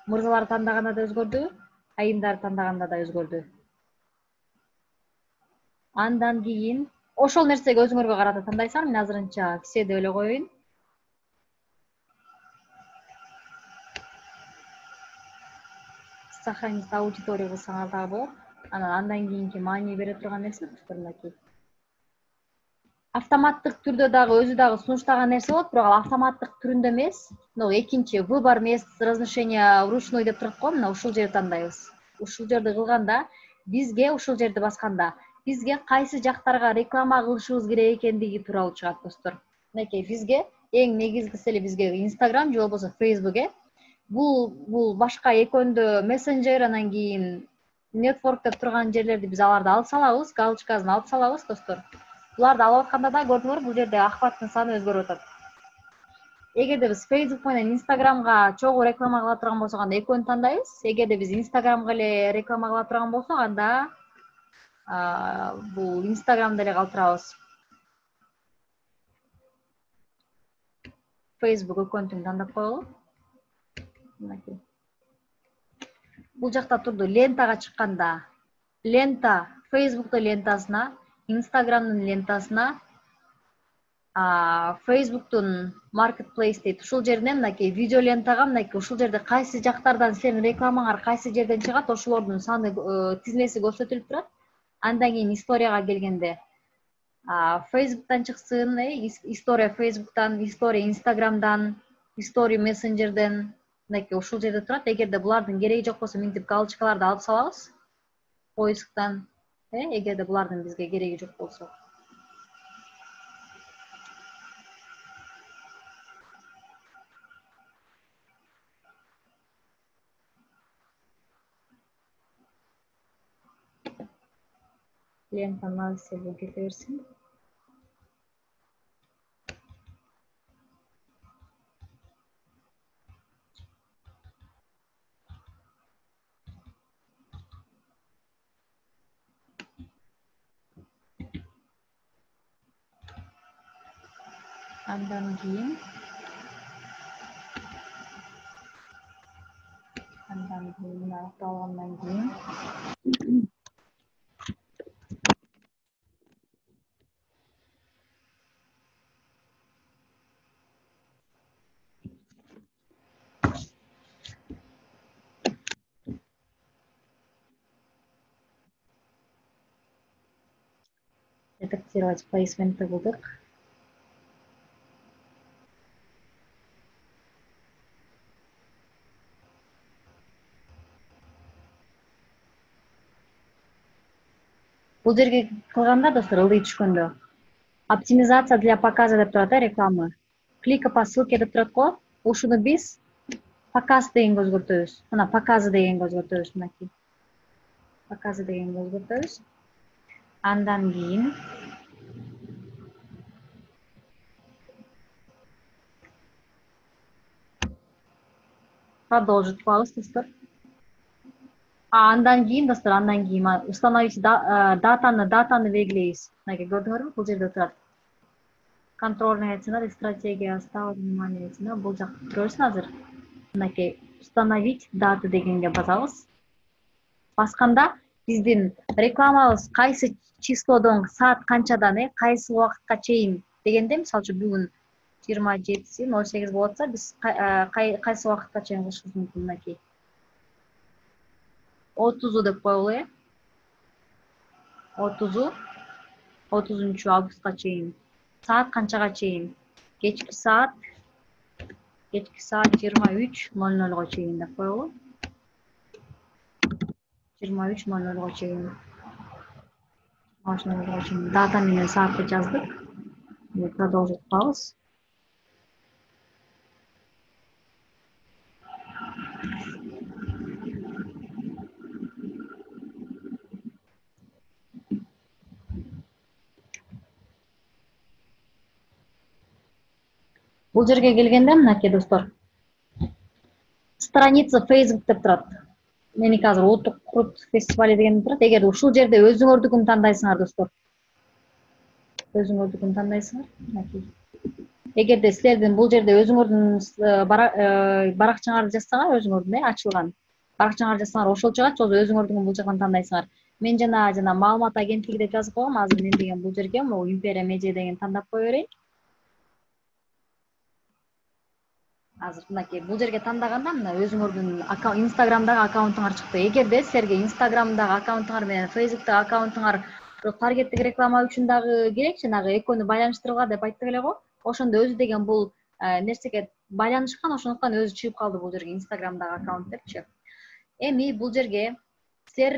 Мырзалар тандаганда да өзгөрдү, айымдар тандаганда да өзгөрдү. Андан кийин ошол нерсеге өзүңөргө карата тандайсыңар. Мен азырынча ксе деп эле коеюн. Сохранить аудиторию кылсаңар дагы болот. Андан кийинки маани бере турган нерсе, достор, мынакей. Автоматтык түрдө дагы өзү дагы сунуштаган нерсе болот, бирок ал автоматтык түрүндө эмес. Экинчи выбор мест размещения вручную деп турат го, мына ушул жерди тандайбыз. Ушул жерди кылганда, бизге ушул жерди басканда, бизге кайсы жактарга реклама кылышыбыз керек экендиги тууралуу чыгат, достор. Мынакей, бизге эң негизгиси эле бизге Instagram же болбосо Facebook. Бул башка экөөндө мессенджер, анан кийин network деп турган жерлерди биз аларды алып салабыз, галочкасын алып салабыз, достор. Буларды алып атканда да көрдүңөр, бул жерде охваттын саны өзгөрүп атат. Эгерде биз Facebook менен Instagramга чогуу реклама кыла турган болсок, анда экөөнү тандайбыз. Эгерде биз Instagramга эле реклама кыла турган болсок, анда бул Instagramда эле калтырабыз. Facebook аккаунтун тандап коелу. Мынакей. Бул жакта турду, лентага чыкканда, лента Facebook'та лентасына, Instagram'нын лентасына, Facebook'тун marketplace дейт. Ушул жерден мынакей видео лентага, мынакей ушул жерде кайсы жактардан сенин рекламаңар кайсы жерден чыгат, ошолордун саны тизмеси көрсөтүлүп турат. Андан кийин историяга келгенде, Facebook'тан чыксын, история Facebook'тан, история Instagram'дан, история мессенджерден, мынакей ушул жерде турат. Эгерде булардын кереги жок болсо, минтип галочкаларды алып салабыз. Поисктан, эгерде булардын бизге кереги жок болсо. Лентаны алып кете берсин. Андан кийин мына аякталгандан кийин редактировать плейсментти кылдык. Бул жерге кылганда достор ылдый түшкөндө оптимизация для показа деп турат рекламы. Клика по ссылке деп турат го. Ушуну биз показ дегенге өзгөртөбүз. Мына показы дегенге өзгөртөбүз мынакей. Показы дегенге өзгөртөбүз. Андан кийин продолжить кылабыз достор. Андан кийин достор, установить датаны белгилейбиз. Мынакей көрдүңөрбү? Бул жерде турат. Контрольная цена, стратегия, ставить внимание цена. Бул жакта көрөсүң азыр. Мынакей установить даты дегенге басабыз. Басканда биздин рекламабыз кайсы числодон, саат канчадан, кайсы убакытка чейин дегенде, мисалы үчүн бүгүн 27:08 болот атса, биз кайсы убакытка чейин кылышыбыз мүмкүн мынакей. 30 деп коелу, 30 августка чейин. Саат канчага чейин? Кечки саат 23:00 чейин деп коелу. 23:00 чейин. Дата менен саатты жаздык. Продолжить кылабыз. Бул жерге келгенде мынакей достор. Страница Facebook деп турат. Меники азыр улуттук курут фестивали деген турат. Эгер ушул жерде өзүңөрдүкүн тандайсыңар достор. Өзүңөрдүкүн тандайсыңар. Мынакей. Эгерде силердин бул жерде өзүңөрдүн баракчаңарды жазсаңар, өзүңөрдүн ачылган баракчаңарды жазсаңар, ошол чыгат, же өзүңөрдүн бул жактан тандайсыңар. Мен жана маалымат агенттиги деп жазып койгом. Азыр мен деген бул жерге Imperia Media деген тандап кое берейин. Азыр мынакей бул жерге тандаганда мына өзүңөрдүн Instagramдагы аккаунтуңар чыкты. Эгерде силерге Instagramдагы аккаунтуңар менен Facebook'тагы аккаунтуңар таргеттик реклама үчүн дагы керек, жанагы экөөнү байланыштырууга деп айттык эле го. Ошондо өзү деген бул нерсеге байланышкан, ошондуктан өзү чыгып калды бул жерге Instagramдагы аккаунт депчи. Эми бул жерге силер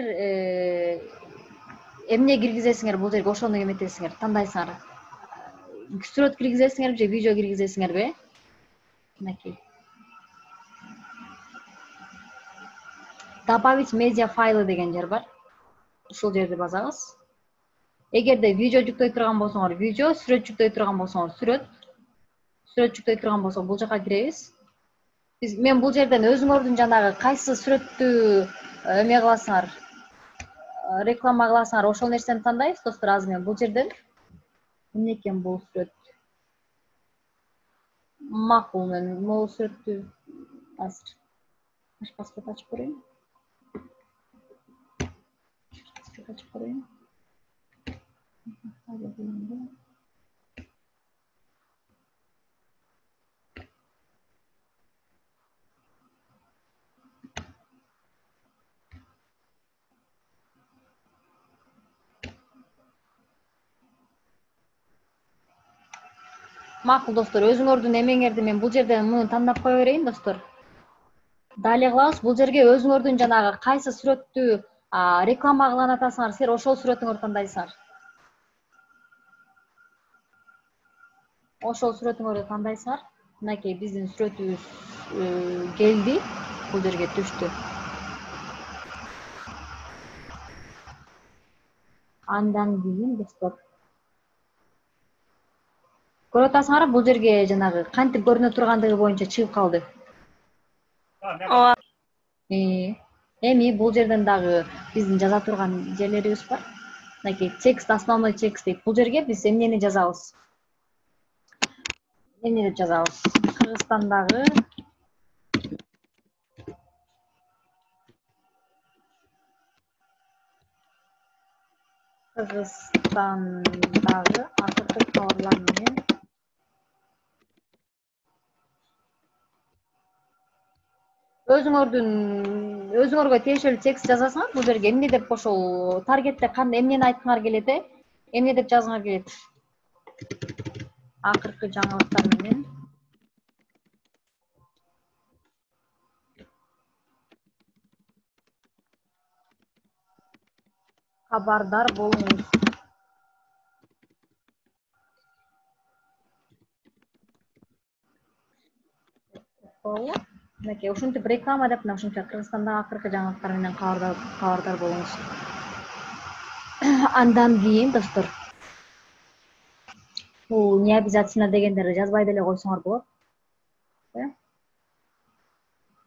эмне киргизесиңер бул жерге, ошону эметесиңер, тандайсыңар. Сүрөт киргизесиңерби же видео киргизесиңерби? Мынакей. Добавить медиа файлы деген жер бар. Ушул жерди басабыз. Эгерде видео жүктөй турган болсоңор, видео, сүрөт жүктөй турган болсоңор, сүрөт жүктөй турган болсо бул жака киребиз. Мен бул жерден өзүңөрдүн жанагы кайсы сүрөттү эме кыласыңар, реклама кыласыңар, ошол нерсени тандайбыз достор. Азыр мен бул жерден эмне экен бул сүрөт? Макул, мен могу сүрөттү азыр паспорт ачып көрөйүн. Макул достор, өзүңөрдүн эмеңерди мен бул жерден муну тандап кое берейин достор. Далее кылабыз. Бул жерге өзүңөрдүн жанагы кайсы сүрөттү реклама кылган атасыңар, силер ошол сүрөтүңөрдү тандайсыңар. Ошол сүрөтүңөрдү тандайсыңар. Мынакей биздин сүрөтүбүз келди. Бул жерге түштү. Андан кийин достор. Көрүп атасыңар, бул жерге жанагы кантип көрүнө тургандыгы боюнча чыгып калды. Ооба. Эми бул жерден дагы биздин жаза турган жерлерибиз бар. Мынакей текст, основной текст дейт. Бул жерге биз эмнени жазабыз? эмне деп жазабыз? Кыргызстандагы акыркы кабарлар менен өзүңөргө тиешелүү текст жазасыңар. Бул жерге эмне деп ошол таргетте эмнени айткыңар келет, эмне деп жазыңар келет? Акыркы жаңылыктар менен кабардар болуңуз. Мынакей ушинтип реклама деп ушунча Кыргызстандагы акыркы жаңылыктар менен кабардар болуңуз. Андан кийин достор, бул не обязательно дегендерди жазбай деле койсоңор болот.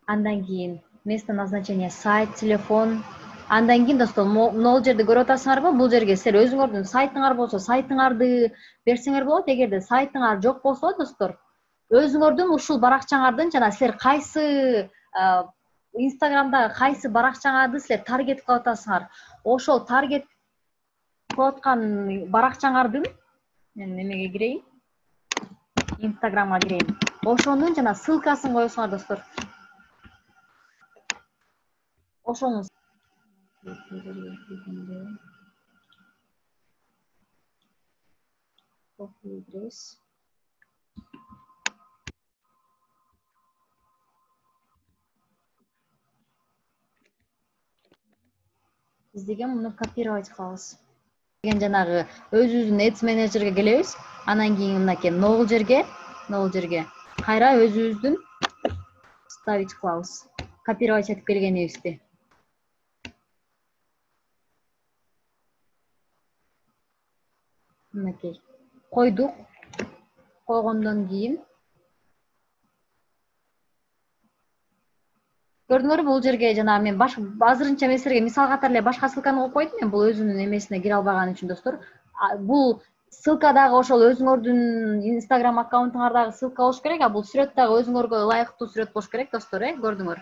Андан кийин место назначения сайт, телефон. Андан кийин достор, могул жерди көрүп атасыңарбы? Бул жерге силер өзүңөрдүн сайтыңар болсо, сайтыңарды берсеңер болот. Эгерде сайтыңар жок болсо, достор, өзүңөрдүн ушул баракчаңардын жана силер кайсы Инстаграмдагы кайсы баракчаңарды силер таргет кылып атасыңар, ошол таргет кылып аткан баракчаңардын, мен немеге кирейин, Инстаграмга кирейин. Ошонун жана ссылкасын коесуңар, достор. Ошонун биз деген муну копировать кылабыз. Деген жанагы өзүбүздүн Ads менеджерге келебиз. Анан кийин мынакей новый жерге кайра өзүбүздүн ставить кылабыз. Копировать этип келгенибизди. Мынакей койдук. Койгондон кийин көрдүңөрбү, бул жерге жанагы мен азырынча мен силерге мисал катары эле башка ссылканы коюп койдум. Мен бул өзүнүн эмесине кире албаган үчүн, достор. Бул ссылкадагы ошол өзүңөрдүн Instagram аккаунтуңардагы ссылка болуш керек, а бул сүрөт дагы өзүңөргө ылайыктуу сүрөт болуш керек, достор, көрдүңөр.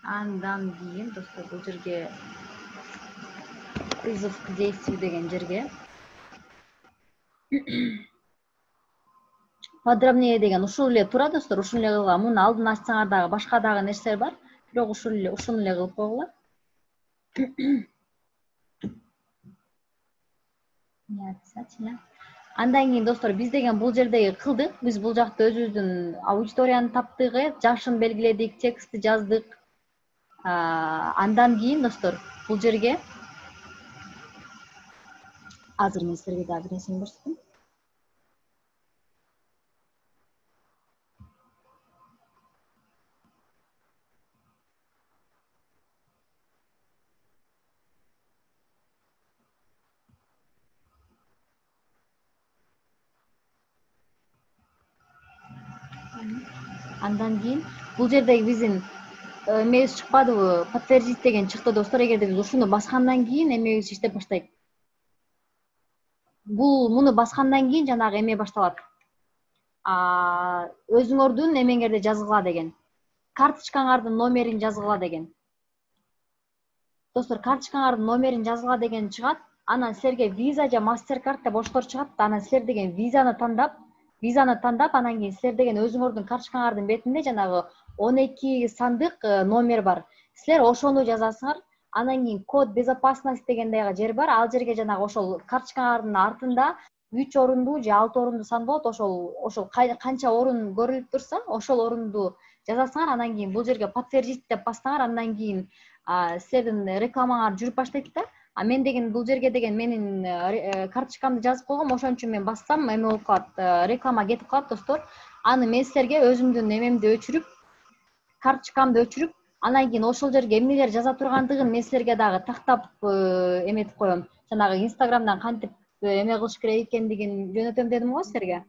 Андан кийин, достор, бул жерге призыв к действию деген жерге подробнее деген ушул эле тура, достор, ушул эле кылган. Муну алдын ачсаңар дагы башка дагы нерселер бар, бирок ушуну эле кылып койгула. Андан кийин, достор, биз деген бул жердеги кылдык. Биз бул жакта өзүбүздүн аудиторияны таптык, жашын белгиледик, текстти жаздык. Андан кийин, достор, бул жерге азыр мен силерге дагы нерсени көрсөтөм. Андан кийин бул жердеги биздин эмебиз чыкпадыбы? Подтвердить деген чыкты, достор. Эгерде биз ушуну баскандан кийин эмебиз иштеп баштайт. Муну баскандан кийин жанагы эме башталат. Өзүңөрдүн эмеңерди жазгыла деген. Карточкаңардын номерин жазгыла деген. Достор, карточкаңардын номерин жазгыла деген чыгат. Анан силерге виза же MasterCard деп боштор чыгат. Анан силер деген визаны тандап, анан кийин силер деген өзүңөрдүн карточкаңардын бетинде жанагы 12 сандык номер бар. Силер ошону жазасыңар. Анан кийин код безопасности деген дагы жер бар. Ал жерге жанагы ошол карточкаңардын артында 3 орунду же 6 орунду сан болот. Ошол канча орун көрүлүп турса, ошол орунду жазасыңар. Анан кийин бул жерге подтвердить деп бассаңар, андан кийин силердин рекламаңар жүрүп баштайт да. Мен деген бул жерге деген менин карточкамды жазып койгом, ошон үчүн мен бассам эме болуп калат, реклама кетип калат, достор. Аны мен силерге өзүмдүн эмемди өчүрүп, карточкамды өчүрүп, анан кийин ошол жерге эмнелер жаза тургандыгын мен силерге дагы тактап эметип коем. Жанагы Инстаграмдан кантип эме кылыш керек экендигин жөнөтөм дедим го силерге.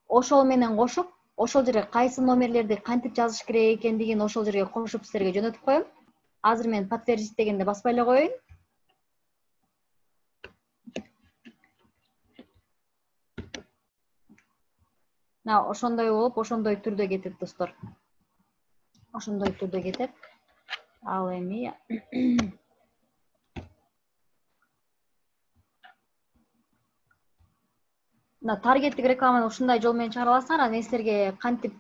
Ошол менен кошуп, ошол жерге кайсы номерлерди кантип жазыш керек экендигин ошол жерге кошуп силерге жөнөтүп коем. Азыр мен подтвердить дегенде баспай эле коеюн. Ошондой болуп, ошондой түрдө кетет достор. Ошондой түрдө кетет. Ал эми таргеттик рекламаны ушундай жол менен чыгара аласыңар. Анан силерге кантип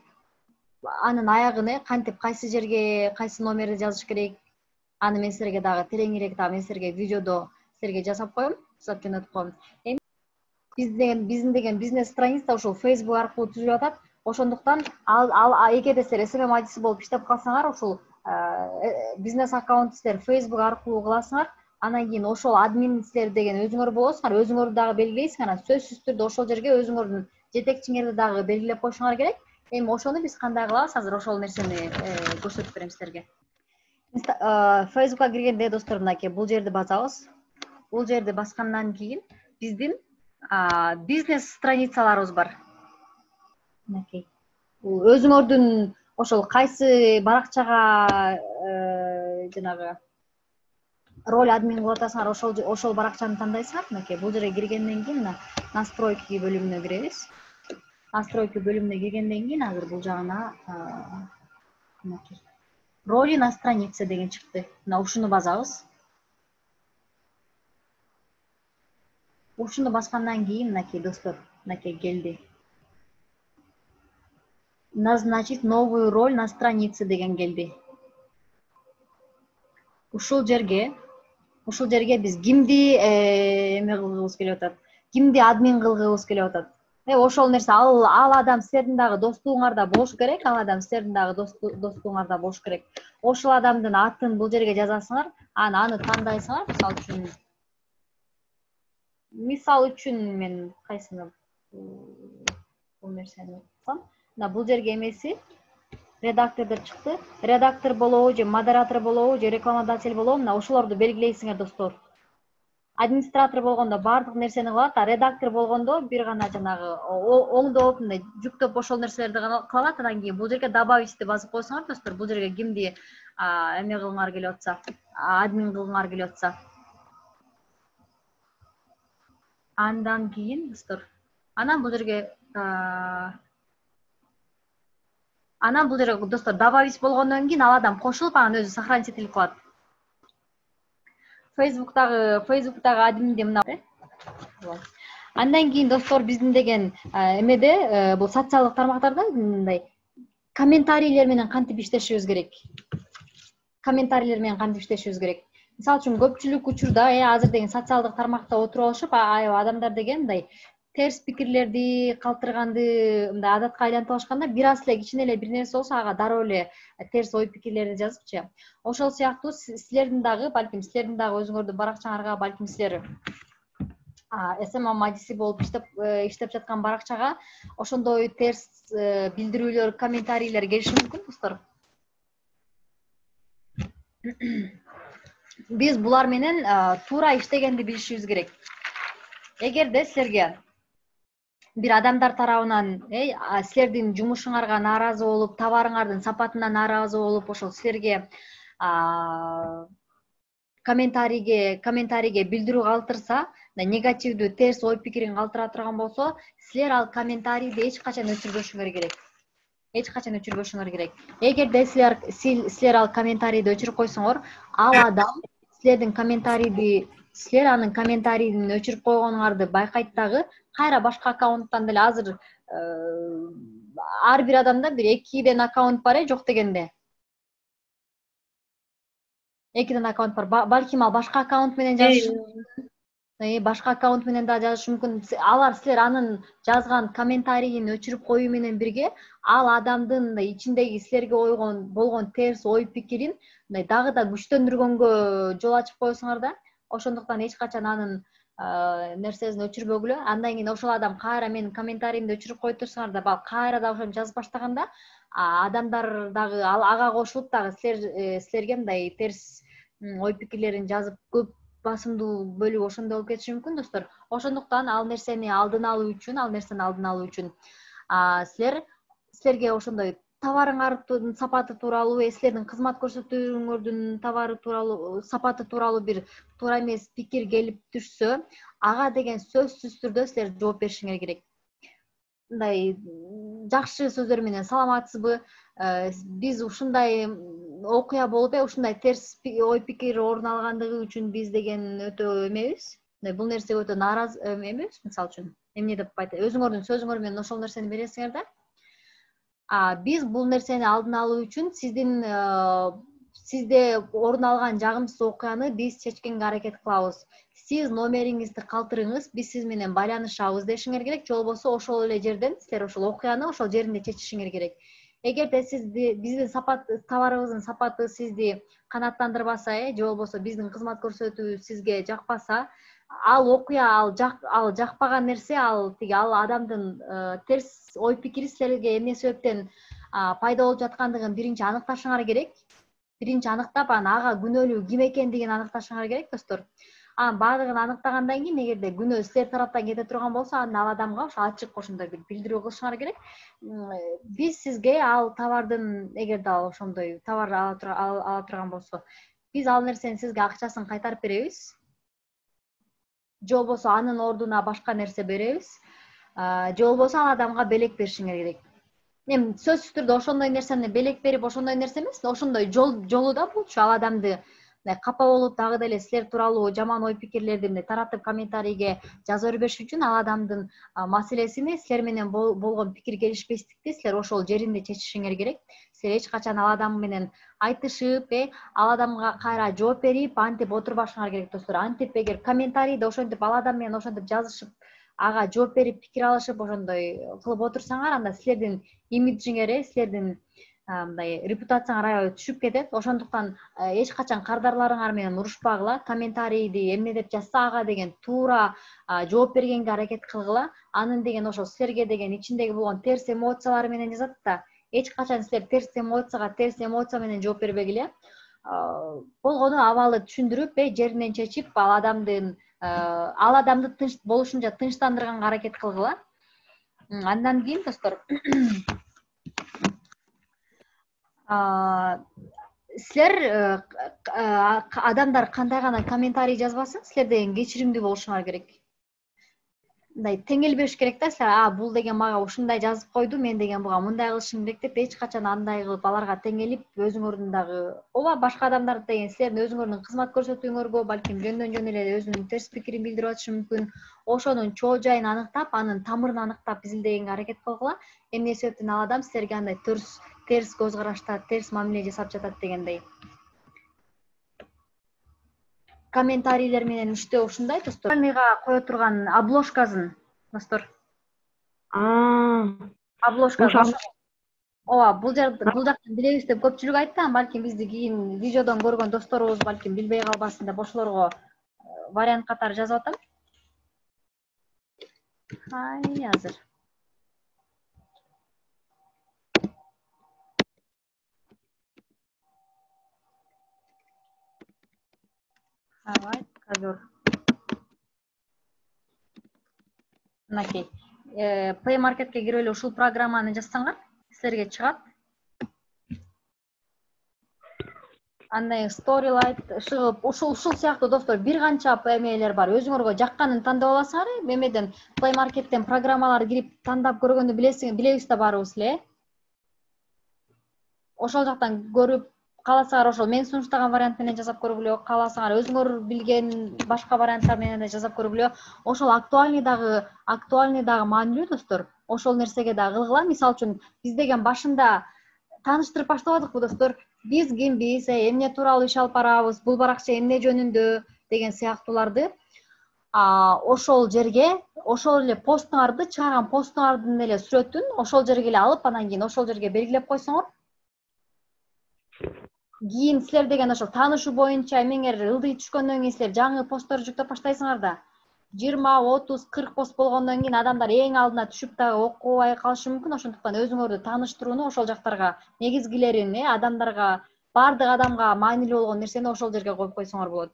анын аягын, кантип кайсы жерге, кайсы номерди жазыш керек. Аны мен силерге дагы тереңирээк мен силерге видеодо силерге жасап коем, жасап жөнөтүп коем. Эми биздин деген бизнес страница ушул Facebook аркылуу түзүлүп атат. Ошондуктан эгерде силер SMM адиси болуп иштеп калсаңар, ушул бизнес аккаунт силер Facebook аркылуу кыласыңар. Анан кийин ошол админ силер деген өзүңөр болосуңар, өзүңөрдү дагы белгилейсиңер. Анан сөзсүз түрдө ошол жерге өзүңөрдүн жетекчиңерди дагы белгилеп коюшуңар керек. Эми ошону биз кандай кылабыз? Азыр ошол нерсени көрсөтүп берем силерге. Facebook'a киргенде достор, мынакей бул жерди басабыз. Бул жерди баскандан кийин биздин бизнес страницаларыбыз бар. Мынакей. Өзүңөрдүн ошол кайсы баракчага жанагы роль админ кылып атасыңар, ошол баракчаны тандайсыңар. Мынакей бул жерге киргенден кийин настройки бөлүмүнө киребиз. Настройки бөлүмүнө киргенден кийин азыр бул жагына мынакей роли на странице деген чыкты. Мына ушуну басабыз. Ушуну баскандан кийин мынакей достор, мынакей келди. Назначить новую роль на странице деген келди. Ушул жерге биз кимди эме кылгыбыз келип атат? Кимди админ кылгыбыз келип атат? Ошол нерсе ал адам силердин дагы достугуңарда болуш керек, ал адам силердин дагы достугуңарда болуш керек. Ошол адамдын атын бул жерге жазасыңар, аны тандайсыңар. Мисал үчүн мен кайсыны бул нерсени кылсам, мына бул жерге эмеси редактор деп чыкты. Редактор болобу же модератор болобу же рекламодатель болобу, мына ошолорду белгилейсиңер достор. Администратор болгондо баардык нерсени кылат, редактор болгондо бир гана жанагы оңдоп, мындай жүктөп ошол нерселерди гана кылат. Анан кийин бул жерге добавить деп басып койсоңор достор, бул жерге кимди эме кылгыңар келип атса, админ кылгыңар келип атса. Андан кийин достор, анан бул жерге достор добавить болгондон кийин ал адам кошулуп, анан өзү сохранить этилип калат. Facebook'тагы админде мына. Андан кийин достор биздин деген эмеде бул социалдык тармактарда мындай комментарийлер менен кантип иштешибиз керек. Мисалы үчүн көпчүлүк учурда азыр деген социалдык тармакта отуруп алышып, адамдар деген мындай терс пикирлерди калтырганды мындай адатка айлантып алышканда, бир аз эле кичине эле бир нерсе болсо ага дароо эле терс ой пикирлерди жазыпчы. Ошол сыяктуу силердин дагы өзүңөрдүн баракчаңарга, балким силер SMM адиси болуп иштеп жаткан баракчага ошондой терс билдирүүлөр, комментарийлер келиши мүмкүн достор. Биз булар менен туура иштегенди билишибиз керек. Эгерде силерге бир адамдар тарабынан силердин жумушуңарга нааразы болуп, товарыңардын сапатына нааразы болуп, ошол силерге комментарийге билдирүү калтырса, негативдүү терс ой пикирин калтыра турган болсо, силер ал комментарийди эч качан өчүрбөшүңөр керек. Эгерде силер ал комментарийди өчүрүп койсоңор, ал адам силердин анын комментарийин өчүрүп койгонуңарды байкайт дагы, кайра башка аккаунттан деле азыр ар бир адамда бир 2ден аккаунт бар, жок дегенде. 2ден аккаунт бар. Балким ал башка аккаунт менен жазышы мүмкүн. Башка аккаунт менен да жазышы мүмкүн. Алар силер анын жазган комментарийин өчүрүп коюу менен бирге, ал адамдын ичиндеги силерге болгон терс ой пикирин дагы да күчтөндүргөнгө жол ачып коесуңар да. Ошондуктан эч качан анын нерсесин өчүрбөгүлө. Андан кийин ошол адам кайра менин комментарийимди өчүрүп коюп турсаңар да, кайра да ошону жазып баштаганда, адамдар дагы ага кошулуп дагы силерге мындай терс ой пикирлерин жазып көп басымдуу бөлүгү ошондой болуп кетиши мүмкүн достор. Ошондуктан ал нерсени алдын алуу үчүн силерге ошондой товарыңардын сапаты тууралуу, силердин кызмат көрсөтүүңөрдүн товары тууралуу, сапаты тууралуу бир туура эмес пикир келип түшсө, ага деген сөзсүз түрдө силер жооп беришиңер керек. Мындай жакшы сөздөр менен саламатсызбы? Биз ушундай окуя болуп ушундай терс ой пикир орун алгандыгы үчүн биз деген өтө эмебиз. Бул нерсеге өтө нааразы эмебиз. Мисалы үчүн эмне деп айтат? Өзүңөрдүн сөзүңөр менен ошол нерсени бересиңер да. Биз бул нерсени алдын алуу үчүн сизде орун алган жагымсыз окуяны биз чечкенге аракет кылабыз. Сиз номериңизди калтырыңыз, биз сиз менен байланышабыз дешиңер керек. Же болбосо ошол эле жерден силер ошол окуяны ошол жеринде чечишиңер керек. Эгерде биздин товарыбыздын сапаты сизди канааттандырбаса, же болбосо биздин кызмат көрсөтүү сизге жакпаса, ал окуя, ал жакпаган нерсе, ал адамдын терс ой пикири силерге эмне себептен пайда болуп жаткандыгын биринчи аныкташыңар керек. Биринчи аныктап, анан ага күнөөлүү ким экендигин аныкташыңар керек, достор. Анан баардыгын аныктагандан кийин, эгерде күнөө силер тараптан кете турган болсо, анда ал адамга ошо ачык ошондой бир билдирүү кылышыңар керек. Биз сизге ал товардын, эгерде ал ошондой товар ала турган болсо, биз ал нерсени сизге акчасын кайтарып беребиз. Же болбосо анын ордуна башка нерсе беребиз. Же болбосо ал адамга белек беришиңер керек. Эми сөзсүз түрдө ошондой нерсени белек берип, ошондой нерсе эмес, ошондой жолу да болчу. Ал адамды капа болуп, дагы деле силер тууралуу жаман ой пикирлерди таратып комментарийге жаза бербеш үчүн ал адамдын маселесини, силер менен болгон пикир келишпестикти силер ошол жеринде чечишиңер керек. Силер эч качан ал адам менен айтышып, ал адамга кайра жооп берип, антип отурбашыңар керек, достор. Антип эгер комментарийде ошентип ал адам менен ошентип жазышып, ага жооп берип, пикир алышып, ошондой кылып отурсаңар, анда силердин имиджиңер, силердин мындай репутацияңар аябай түшүп кетет. Ошондуктан эч качан кардарларыңар менен урушпагыла. Комментарийди эмне деп жазса, ага деген туура жооп бергенге аракет кылгыла. Анын деген ошол силерге деген ичиндеги болгон терс эмоциялары менен жазат да. Эч качан силер терс эмоция менен жооп бербегиле. Болгону абалы түшүндүрүп, жеринен чечип, ал адамды тынч болушунча тынчтандырганга аракет кылгыла. Андан кийин, достор, силер адамдар кандай гана комментарий жазбасын, силер деген кечиримдүү болушуңар керек. Мындай теңелбеш керек да, силер бул деген мага ушундай жазып койду, мен деген буга мындай кылышым керек деп эч качан андай кылып аларга теңелип, өзүңөрдүн дагы ооба башка адамдар деген силердин өзүңөрдүн кызмат көрсөтүүңөргө балким жөндөн эле өзүнүн терс пикирин билдирип атышы мүмкүн. Ошонун чоо жайын аныктап, анын тамырын аныктап изилдегенге аракет кылгыла. Эмне себептен ал адам силерге андай терс көз карашта, терс мамиле жасап жатат дегендей. Комментарийлер менен иштөө ушундай, достор. Ага кое турган обложкасын, достор. Обложкасын. Ооба, бул жактан билебиз деп көпчүлүк айтты, балким бизди кийин видеодон көргөн досторубуз балким билбей калбасын деп ошолорго вариант катары жазып атам. Азыр. Ковер. Мынакей. Play Marketке кирип эле ушул программаны жазсаңар, силерге чыгат. Андан Storylight чыгып, ушул сыяктуу достор бир канча эмелер бар. Өзүңөргө жакканын тандап аласыңар. Эмеден Play Markеттен программалар кирип тандап көргөндү билебиз да баарыбыз эле. Ошол жактан көрүп кааласаңар ошол мен сунуштаган вариант менен жасап көргүлө, кааласаңар өзүңөр билген башка варианттар менен да жасап көргүлө. Ошол актуальный дагы маанилүү, достор. Ошол нерсеге да кылгыла. Мисалы үчүн биз деген башында тааныштырып баштабадыкпы, достор? Биз кимбиз, эмне тууралуу иш алып барабыз, бул баракча эмне жөнүндө деген сыяктууларды ошол жерге, ошол эле постуңарды, чыгарган постуңардын эле сүрөтүн ошол жерге эле алып, анан кийин ошол жерге белгилеп койсоңор, кийин силер деген ошол таанышуу боюнча эмеңер ылдый түшкөндөн кийин силер жаңы постторду жүктөп баштайсыңар да. 20, 30, 40 пост болгондон кийин адамдар эң алдына түшүп дагы окубай калышы мүмкүн. Ошондуктан өзүңөрдү тааныштырууну ошол жактарга негизгилерин, адамдарга, баардык адамга маанилүү болгон нерсени ошол жерге коюп койсоңор болот.